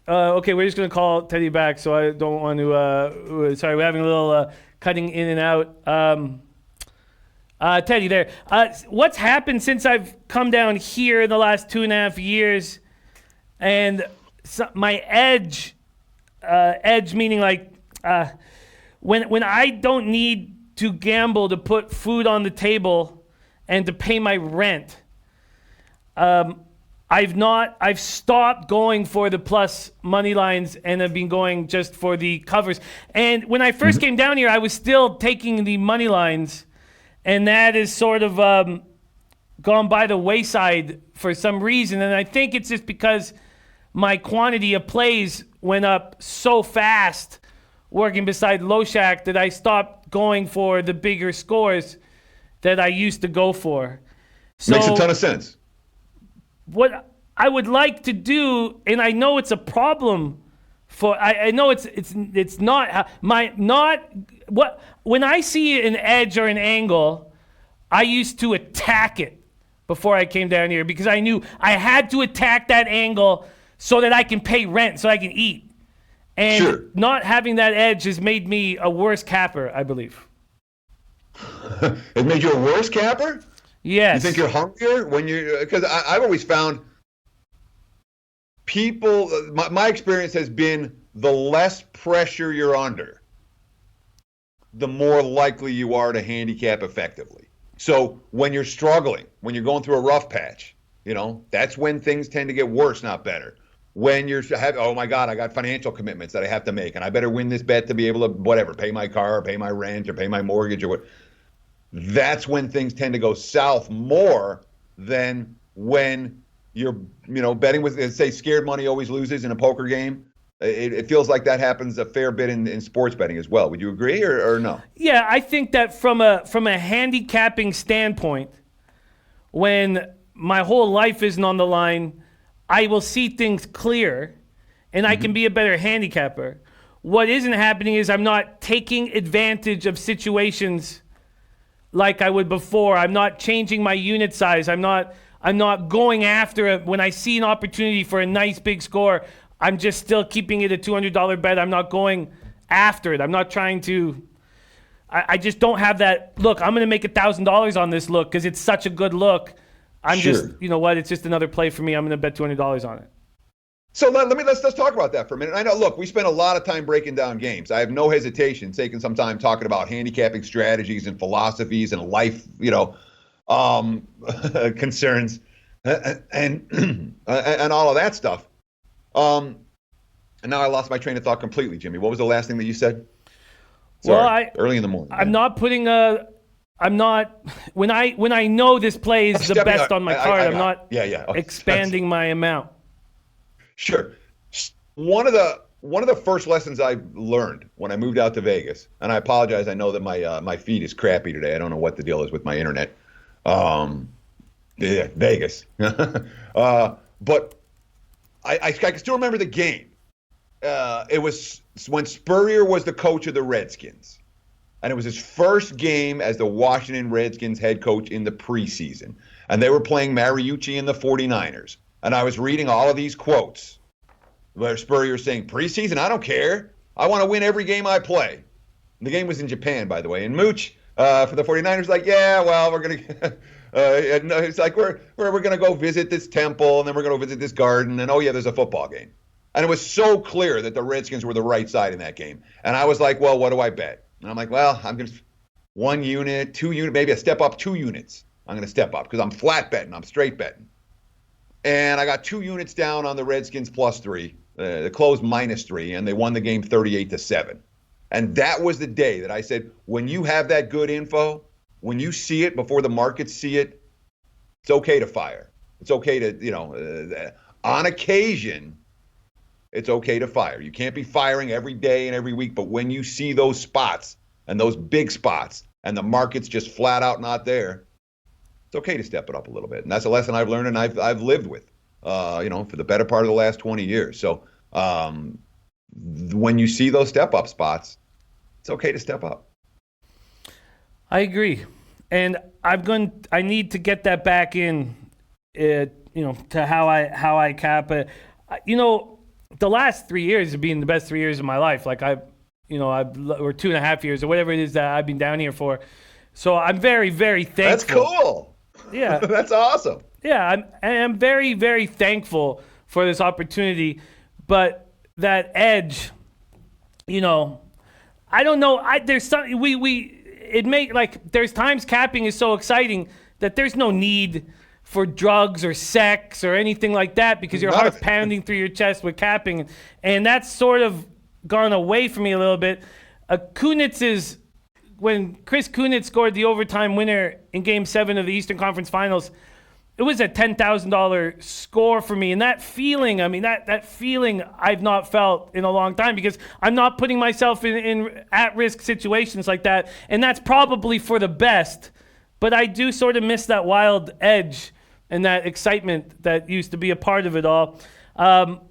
[SPEAKER 1] okay. We're just gonna call Teddy back, so I don't want to. Sorry, we're having a little cutting in and out. Teddy, there. What's happened since I've come down here in the last 2.5 years, and my edge meaning like when I don't need to gamble to put food on the table and to pay my rent, I've stopped going for the plus money lines and have been going just for the covers. And when I first came down here, I was still taking the money lines. And that is sort of gone by the wayside for some reason. And I think it's just because my quantity of plays went up so fast working beside Loshak that I stopped going for the bigger scores that I used to go for. So
[SPEAKER 2] makes a ton of sense.
[SPEAKER 1] What I would like to do, and I know it's a problem for I know it's not when I see an edge or an angle, I used to attack it before I came down here because I knew I had to attack that angle so that I can pay rent, so I can eat. And
[SPEAKER 2] sure.
[SPEAKER 1] Not having that edge has made me a worse capper, I believe.
[SPEAKER 2] It made you a worse capper?
[SPEAKER 1] Yes.
[SPEAKER 2] You think you're hungrier when you? Because I've always found people. My experience has been the less pressure you're under, the more likely you are to handicap effectively. So when you're struggling, when you're going through a rough patch, that's when things tend to get worse, not better. When you're oh my God, I got financial commitments that I have to make, and I better win this bet to be able to pay my car, or pay my rent, or pay my mortgage, or what. That's when things tend to go south more than when you're, betting with, say, scared money always loses in a poker game. It feels like that happens a fair bit in sports betting as well. Would you agree or no?
[SPEAKER 1] Yeah, I think that from a handicapping standpoint, when my whole life isn't on the line, I will see things clear, and I can be a better handicapper. What isn't happening is I'm not taking advantage of situations like I would before. I'm not changing my unit size. I'm not going after it. When I see an opportunity for a nice big score, I'm just still keeping it a $200 bet. I'm not going after it. I'm not trying to I just don't have that look. I'm going to make $1,000 on this look because it's such a good look. I'm just, you know what? It's just another play for me. I'm going to bet $200 on it.
[SPEAKER 2] So let's talk about that for a minute. I know, look, we spent a lot of time breaking down games. I have no hesitation taking some time talking about handicapping strategies and philosophies and life, concerns and all of that stuff. And now I lost my train of thought completely, Jimmy. What was the last thing that you said? Sorry, early in the morning.
[SPEAKER 1] I'm not putting when I know this play is the best on my card, I'm not expanding my amount.
[SPEAKER 2] Sure. One of the first lessons I learned when I moved out to Vegas, and I apologize, I know that my feed is crappy today. I don't know what the deal is with my internet. Vegas. But I can still remember the game. It was when Spurrier was the coach of the Redskins. And it was his first game as the Washington Redskins head coach in the preseason. And they were playing Mariucci and the 49ers. And I was reading all of these quotes where Spurrier was saying, preseason, I don't care. I want to win every game I play. And the game was in Japan, by the way. And Mooch, for the 49ers, like, yeah, well, we're going to it's like we're going to go visit this temple, and then we're going to visit this garden, and, oh, yeah, there's a football game. And it was so clear that the Redskins were the right side in that game. And I was like, well, what do I bet? And I'm like, well, I'm going to 1 unit, 2 unit, maybe I step up 2 units. I'm going to step up because I'm flat betting. I'm straight betting. And I got 2 units down on the Redskins +3. They closed -3, and they won the game 38-7. And that was the day that I said, when you have that good info, when you see it before the markets see it, it's okay to fire. It's okay to, on occasion, it's okay to fire. You can't be firing every day and every week, but when you see those spots and those big spots and the market's just flat out not there, it's okay to step it up a little bit. And that's a lesson I've learned and I've lived with, for the better part of the last 20 years. So when you see those step-up spots, it's okay to step up.
[SPEAKER 1] I agree. And I need to get that back in, to how I cap it. The last 3 years have been the best 3 years of my life. Like or 2.5 years or whatever it is that I've been down here for. So I'm very, very thankful.
[SPEAKER 2] That's cool.
[SPEAKER 1] Yeah.
[SPEAKER 2] That's awesome.
[SPEAKER 1] Yeah, I'm very, very thankful for this opportunity. But that edge, I don't know. There's something there's times capping is so exciting that there's no need for drugs or sex or anything like that because your heart's pounding through your chest with capping. And that's sort of gone away from me a little bit. When Chris Kunitz scored the overtime winner in Game 7 of the Eastern Conference Finals, it was a $10,000 score for me. And that feeling, that feeling I've not felt in a long time because I'm not putting myself in at-risk situations like that. And that's probably for the best. But I do sort of miss that wild edge and that excitement that used to be a part of it all.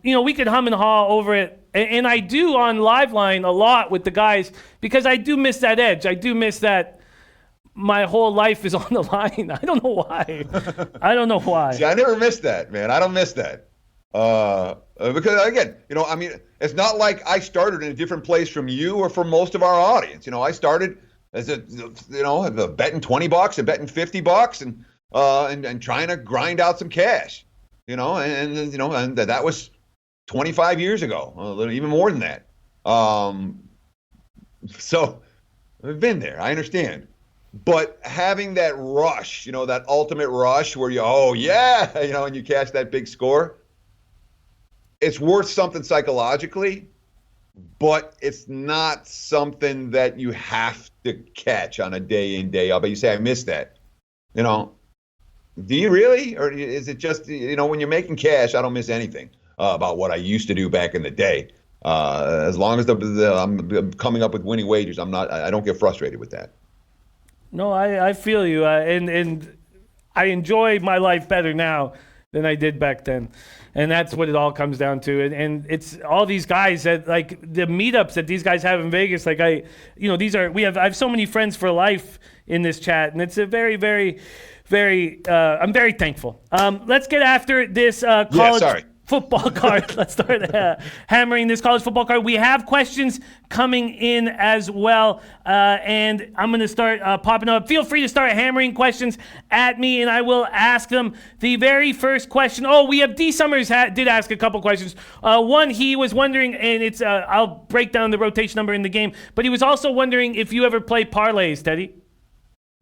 [SPEAKER 1] We could hum and haw over it. And I do on Liveline a lot with the guys because I do miss that edge. I do miss that my whole life is on the line. I don't know why.
[SPEAKER 2] See, I never missed that, man. I don't miss that. Because, again, it's not like I started in a different place from you or from most of our audience. I started as betting $20 and betting $50 and trying to grind out some cash, and that was 25 years ago, a little even more than that. So I've been there. I understand. But having that rush, that ultimate rush where and you catch that big score, it's worth something psychologically, but it's not something that you have to catch on a day in, day out. But you say, I missed that. Do you really? Or is it just, when you're making cash, I don't miss anything about what I used to do back in the day. As long as I'm coming up with winning wagers, I don't get frustrated with that.
[SPEAKER 1] No, I feel you. And I enjoy my life better now than I did back then. And that's what it all comes down to. And it's all these guys that like the meetups that these guys have in Vegas. Like I have so many friends for life in this chat. And it's a very, very, very, I'm very thankful. Let's get after this college football card. Let's start hammering this college football card. We have questions coming in as well, and I'm going to start popping up. Feel free to start hammering questions at me, and I will ask them. The very first question. Oh, we have D. Summers did ask a couple questions. One, he was wondering, and it's I'll break down the rotation number in the game, but he was also wondering if you ever play parlays, Teddy.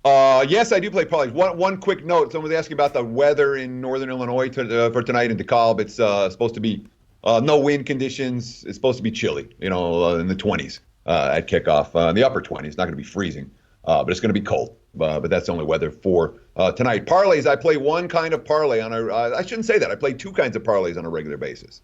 [SPEAKER 2] Yes, I do play parlays. One quick note. Someone was asking about the weather in northern Illinois for tonight in DeKalb. It's supposed to be no wind conditions. It's supposed to be chilly, in the 20s at kickoff. In the upper 20s. It's not going to be freezing, but it's going to be cold. But that's the only weather for tonight. Parlays, I play one kind of parlay on I shouldn't say that. I play two kinds of parlays on a regular basis.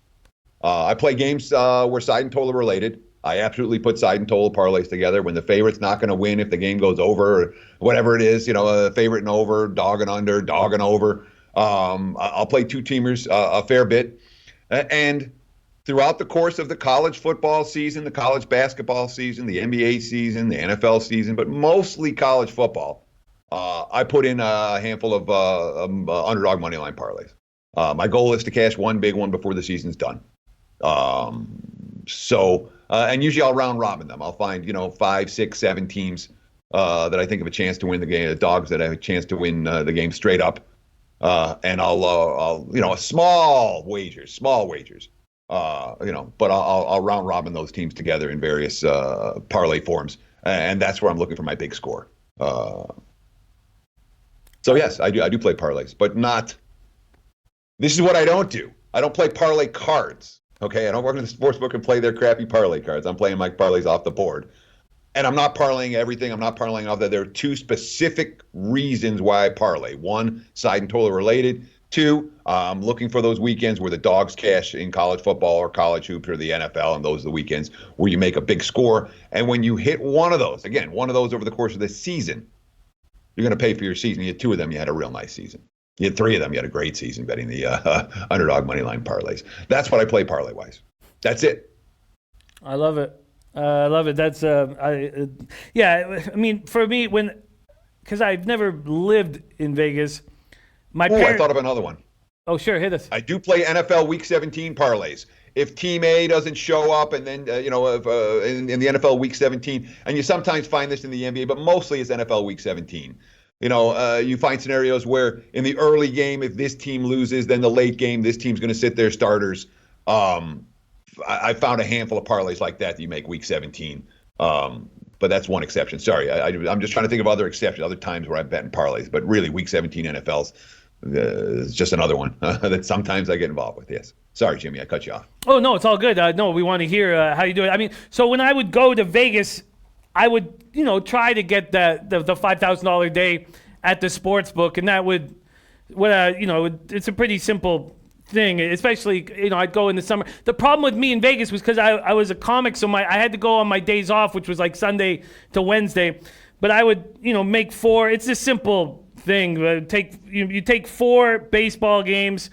[SPEAKER 2] I play games where side and total are related. I absolutely put side and total parlays together when the favorite's not going to win if the game goes over or whatever it is, a favorite and over, dog and under, dog and over. I'll play two-teamers a fair bit. And throughout the course of the college football season, the college basketball season, the NBA season, the NFL season, but mostly college football, I put in a handful of underdog moneyline parlays. My goal is to cash one big one before the season's done. And usually I'll round robin them. I'll find, 5, 6, 7 teams that I think have a chance to win the game, dogs that have a chance to win the game straight up. And I'll small wagers, but I'll round robin those teams together in various parlay forms. And that's where I'm looking for my big score. So yes, I do play parlays, but not, this is what I don't do. I don't play parlay cards. Okay, I don't work in the sportsbook and play their crappy parlay cards. I'm playing my parlays off the board. And I'm not parlaying everything. I'm not parlaying off that. There are two specific reasons why I parlay. One, side and total related. Two, I'm looking for those weekends where the dogs cash in college football or college hoops or the NFL, and those are the weekends where you make a big score. And when you hit one of those over the course of the season, you're going to pay for your season. You had two of them, you had a real nice season. You had three of them. You had a great season betting the underdog moneyline parlays. That's what I play parlay-wise. That's it.
[SPEAKER 1] I love it. I love it. That's I mean, for me, because I've never lived in Vegas. I
[SPEAKER 2] thought of another one.
[SPEAKER 1] Oh, sure, hit us.
[SPEAKER 2] I do play NFL Week 17 parlays. If Team A doesn't show up, and then in the NFL Week 17, and you sometimes find this in the NBA, but mostly it's NFL Week 17. You find scenarios where in the early game, if this team loses, then the late game, this team's going to sit their starters. I found a handful of parlays like that you make Week 17. But that's one exception. Sorry, I'm just trying to think of other exceptions, other times where I bet in parlays. But really, Week 17 NFL's is just another one that sometimes I get involved with. Yes. Sorry, Jimmy, I cut you off.
[SPEAKER 1] Oh, no, it's all good. No, we want to hear how you do it. I mean, so when I would go to Vegas, I would, try to get the $5,000 day at the sports book, and that would, it's a pretty simple thing. Especially, I'd go in the summer. The problem with me in Vegas was because I was a comic, so I had to go on my days off, which was like Sunday to Wednesday. But I would, make 4. It's a simple thing. You take 4 baseball games.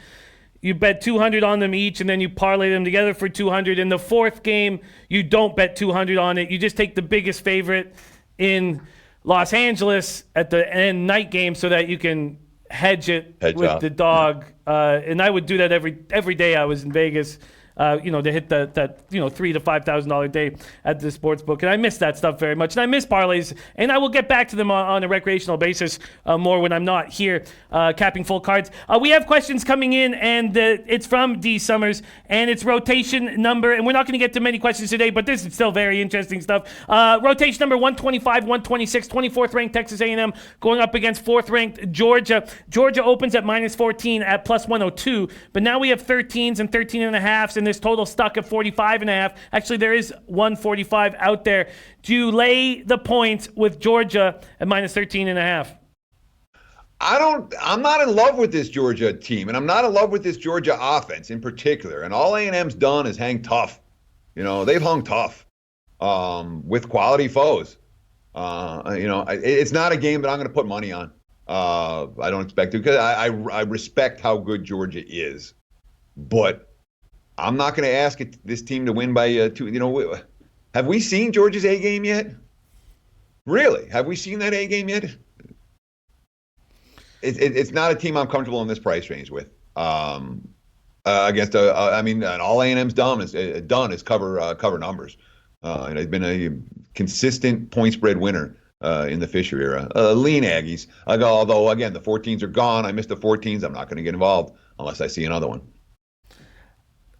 [SPEAKER 1] You bet 200 on them each, and then you parlay them together for 200. In the fourth game, you don't bet 200 on it. You just take the biggest favorite in Los Angeles at the end night game so that you can hedge with the dog. And I would do that every day I was in Vegas. To hit that $3,000 to $5,000 day at the sports book. And I miss that stuff very much. And I miss parlays. And I will get back to them on a recreational basis more when I'm not here capping full cards. We have questions coming in, and it's from D. Summers, and it's rotation number. And we're not going to get to many questions today, but this is still very interesting stuff. Rotation number 125, 126, 24th ranked Texas A&M going up against 4th ranked Georgia. Georgia opens at minus 14 at plus 102, but now we have 13s and 13.5s, and this total stuck at 45.5. Actually, there is 145 out there. Do you lay the points with Georgia at minus 13.5?
[SPEAKER 2] I'm not in love with this Georgia team, and I'm not in love with this Georgia offense in particular. And all A&M's done is hang tough. They've hung tough with quality foes. It's not a game that I'm going to put money on. I don't expect to, because I respect how good Georgia is, but I'm not going to ask this team to win by 2. Have we seen Georgia's A game yet? Really? Have we seen that A game yet? It's not a team I'm comfortable in this price range with. against I mean, and all A&M's done is cover numbers. And they've been a consistent point spread winner in the Fisher era. Lean Aggies. Although again, the 14s are gone. I missed the 14s. I'm not going to get involved unless I see another one.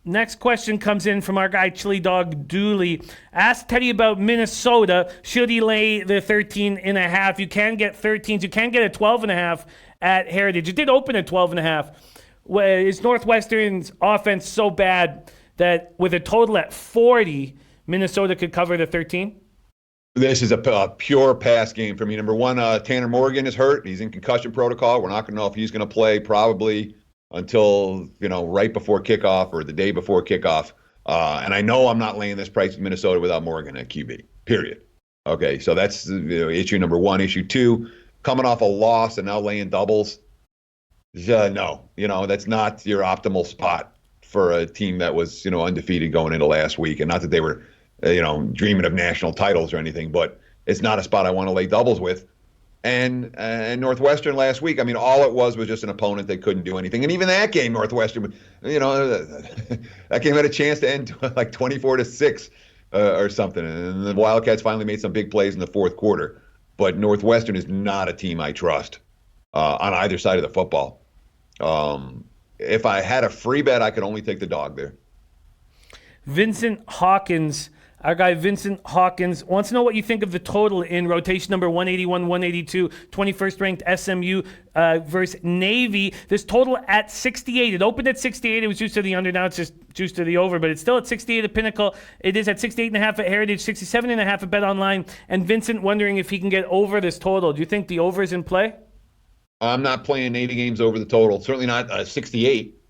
[SPEAKER 1] Next question comes in from our guy Chili Dog Dooley. Ask Teddy about Minnesota. Should he lay the 13.5? You can get 13s. You can get a 12.5 at Heritage. It did open at 12.5. Is Northwestern's offense so bad that with a total at 40, Minnesota could cover the 13?
[SPEAKER 2] This is a pure pass game for me. Number one, Tanner Morgan is hurt. He's in concussion protocol. We're not going to know if he's going to play probably until, right before kickoff or the day before kickoff. And I know I'm not laying this price in Minnesota without Morgan at QB, period. Okay, so that's issue number one. Issue two, coming off a loss and now laying doubles. No, that's not your optimal spot for a team that was, undefeated going into last week. And not that they were, dreaming of national titles or anything, but it's not a spot I want to lay doubles with. And Northwestern last week, I mean, all it was just an opponent that couldn't do anything. And even that game, Northwestern, that game had a chance to end like 24-6 or something. And the Wildcats finally made some big plays in the fourth quarter. But Northwestern is not a team I trust on either side of the football. If I had a free bet, I could only take the dog there.
[SPEAKER 1] Vincent Hawkins. Our guy Vincent Hawkins wants to know what you think of the total in rotation number 181, 182, 21st ranked SMU versus Navy. This total at 68. It opened at 68. It was juiced to the under. Now it's just juiced to the over, but it's still at 68 at Pinnacle. It is at 68.5 at Heritage, 67.5 at Bet Online. And Vincent wondering if he can get over this total. Do you think the over is in play?
[SPEAKER 2] I'm not playing Navy games over the total. Certainly not 68.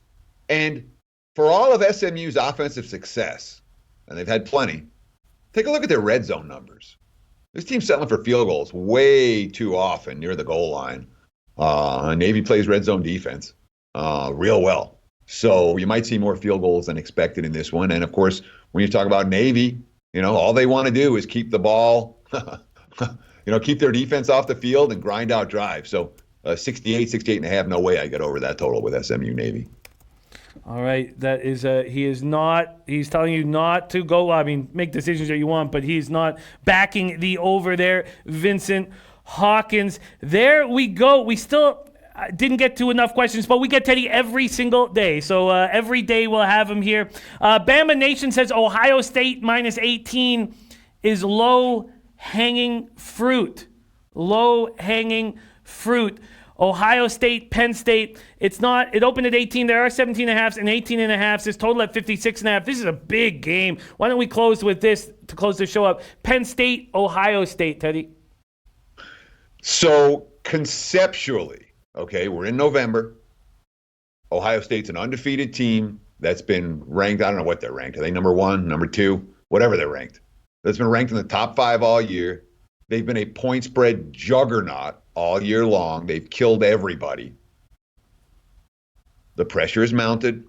[SPEAKER 2] And for all of SMU's offensive success, and they've had plenty, take a look at their red zone numbers. This team's settling for field goals way too often near the goal line. Navy plays red zone defense real well. So you might see more field goals than expected in this one. And, of course, when you talk about Navy, all they want to do is keep the ball, keep their defense off the field and grind out drives. So 68.5, no way I get over that total with SMU Navy.
[SPEAKER 1] All right, that is he's telling you not to go, make decisions that you want, but he's not backing the over there. Vincent Hawkins, there we go. We still didn't get to enough questions, but we get Teddy every single day. So every day we'll have him here. Bama Nation says Ohio State minus 18 is low-hanging fruit. Low-hanging fruit. Ohio State, Penn State, it opened at 18. There are 17.5s and 18.5s. This total at 56.5. This is a big game. Why don't we close with this to close the show up? Penn State, Ohio State, Teddy.
[SPEAKER 2] So conceptually, okay, we're in November. Ohio State's an undefeated team that's been ranked. I don't know what they're ranked. Are they number one, number two, whatever they're ranked? That's been ranked in the top 5 all year. They've been a point spread juggernaut all year long. They've killed everybody. The pressure is mounted.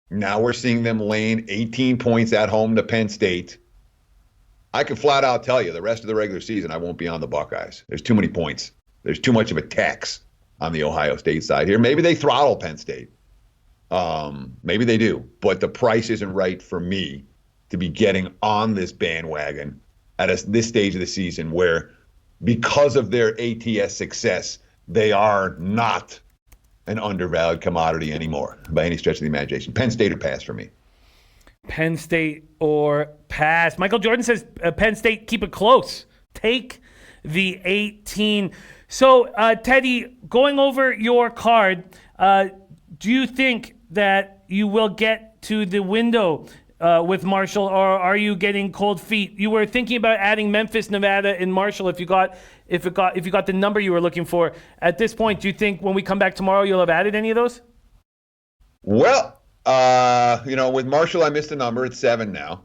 [SPEAKER 2] Now we're seeing them laying 18 points at home to Penn State. I can flat out tell you the rest of the regular season I won't be on the Buckeyes. There's too many points. There's too much of a tax on the Ohio State side here. Maybe they throttle Penn State. Maybe they do. But the price isn't right for me to be getting on this bandwagon at this stage of the season where, because of their ATS success, they are not an undervalued commodity anymore by any stretch of the imagination. Penn State or pass for me.
[SPEAKER 1] Penn State or pass. Michael Jordan says Penn State, keep it close. Take the 18. So, Teddy, going over your card, do you think that you will get to the window with Marshall, or are you getting cold feet? You were thinking about adding Memphis, Nevada, and Marshall if you got the number you were looking for. At this point, do you think when we come back tomorrow you'll have added any of those?
[SPEAKER 2] Well, with Marshall, I missed a number. It's 7 now.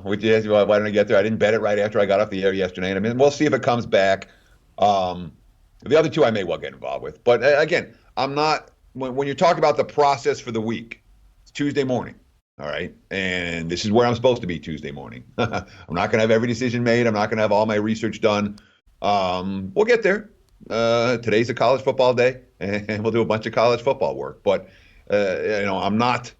[SPEAKER 2] Which is why didn't I get there? I didn't bet it right after I got off the air yesterday. And we'll see if it comes back. The other 2 I may well get involved with. But again, I'm not. When you're talking about the process for the week, it's Tuesday morning. All right. And this is where I'm supposed to be Tuesday morning. I'm not going to have every decision made. I'm not going to have all my research done. We'll get there. Today's a college football day, and we'll do a bunch of college football work. But I'm not.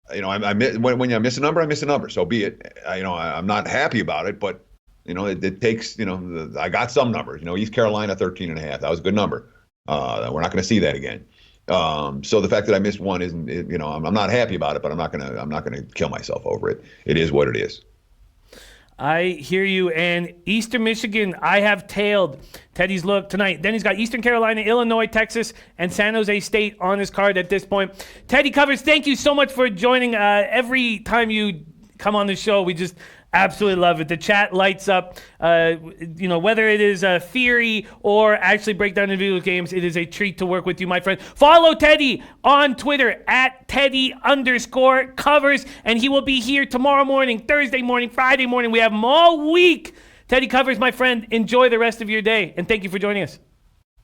[SPEAKER 2] When you miss a number, I miss a number. So be it. I'm not happy about it, but it takes. I got some numbers. East Carolina 13.5. That was a good number. We're not going to see that again. So the fact that I missed one isn't. I'm not happy about it, but I'm not gonna kill myself over it. It is what it is.
[SPEAKER 1] I hear you. And Eastern Michigan, I have tailed Teddy's look tonight. Then he's got Eastern Carolina, Illinois, Texas, and San Jose State on his card at this point. Teddy Covers, thank you so much for joining. Every time you come on the show, we just absolutely love it. The chat lights up. Whether it is a theory or actually break down individual games, it is a treat to work with you, my friend. Follow Teddy on Twitter at Teddy_Covers, and he will be here tomorrow morning, Thursday morning, Friday morning. We have him all week. Teddy Covers, my friend. Enjoy the rest of your day, and thank you for joining us.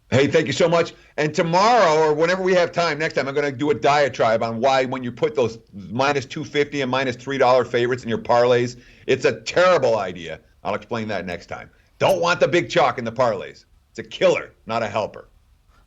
[SPEAKER 2] Hey, thank you so much. And tomorrow, or whenever we have time next time, I'm going to do a diatribe on why when you put those minus 250 and minus $3 favorites in your parlays, it's a terrible idea. I'll explain that next time. Don't want the big chalk in the parlays. It's a killer, not a helper.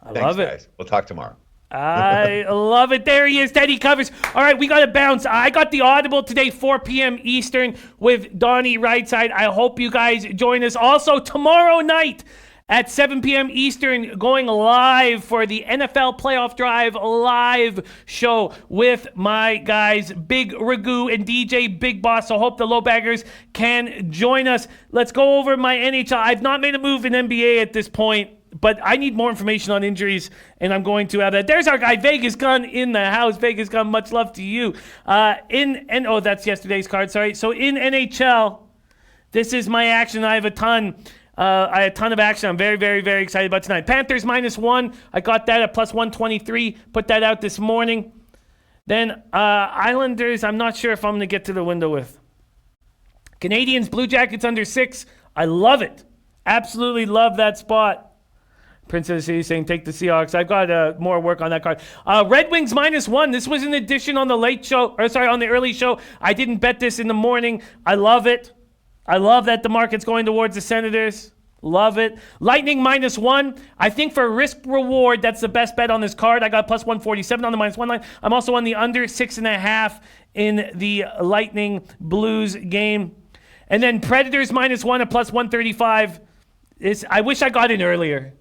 [SPEAKER 2] Thanks,
[SPEAKER 1] love it.
[SPEAKER 2] Guys. We'll talk tomorrow.
[SPEAKER 1] I love it. There he is, Teddy Covers. All right, we got to bounce. I got the Audible today, 4 p.m. Eastern with Donnie Rightside. I hope you guys join us. Also, tomorrow night, at 7 p.m. Eastern, going live for the NFL Playoff Drive live show with my guys, Big Ragu and DJ Big Boss. So hope the low baggers can join us. Let's go over my NHL. I've not made a move in NBA at this point, but I need more information on injuries, and I'm going to have that. There's our guy, Vegas Gun, in the house. Vegas Gun, much love to you. That's yesterday's card, sorry. So in NHL, this is my action. I have a ton. I had a ton of action. I'm very, very, very excited about tonight. Panthers -1. I got that at plus 123. Put that out this morning. Then Islanders, I'm not sure if I'm going to get to the window with. Canadians, Blue Jackets under 6. I love it. Absolutely love that spot. Princess City saying take the Seahawks. I've got more work on that card. Red Wings -1. This was an addition on the on the early show. I didn't bet this in the morning. I love it. I love that the market's going towards the Senators. Love it. Lightning -1. I think for risk reward, that's the best bet on this card. I got plus 147 on the -1 line. I'm also on the under 6.5 in the Lightning Blues game. And then Predators -1 at plus 135. I wish I got in earlier.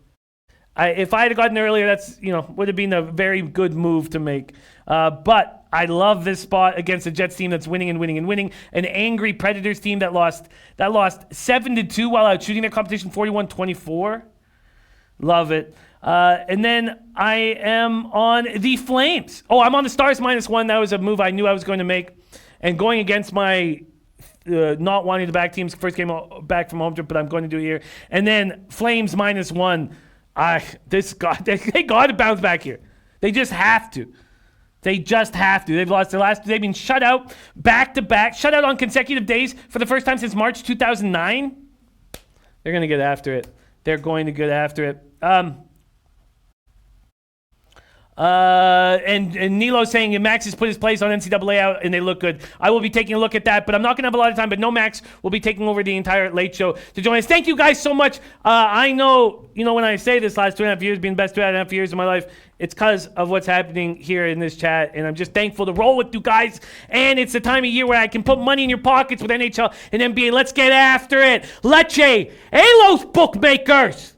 [SPEAKER 1] If I had gotten earlier, that's would have been a very good move to make. But I love this spot against a Jets team that's winning and winning and winning. An angry Predators team that lost 7-2 while out shooting their competition 41-24. Love it. And then I am on the Flames. Oh, I'm on the Stars -1. That was a move I knew I was going to make. And going against my not wanting to back teams first game back from home trip, but I'm going to do it here. And then Flames -1. They got to bounce back here. They just have to. They've lost their last. They've been shut out back-to-back, shut out on consecutive days for the first time since March 2009. They're going to get after it. And Nilo saying Max has put his plays on NCAA out and they look good. I will be taking a look at that, but I'm not going to have a lot of time. But no Max will be taking over the entire late show to join us. Thank you guys so much. I know, when I say this last 2.5 years being the best 2.5 years of my life, it's because of what's happening here in this chat. And I'm just thankful to roll with you guys. And it's the time of year where I can put money in your pockets with NHL and NBA. Let's get after it. Leche, hey, los bookmakers.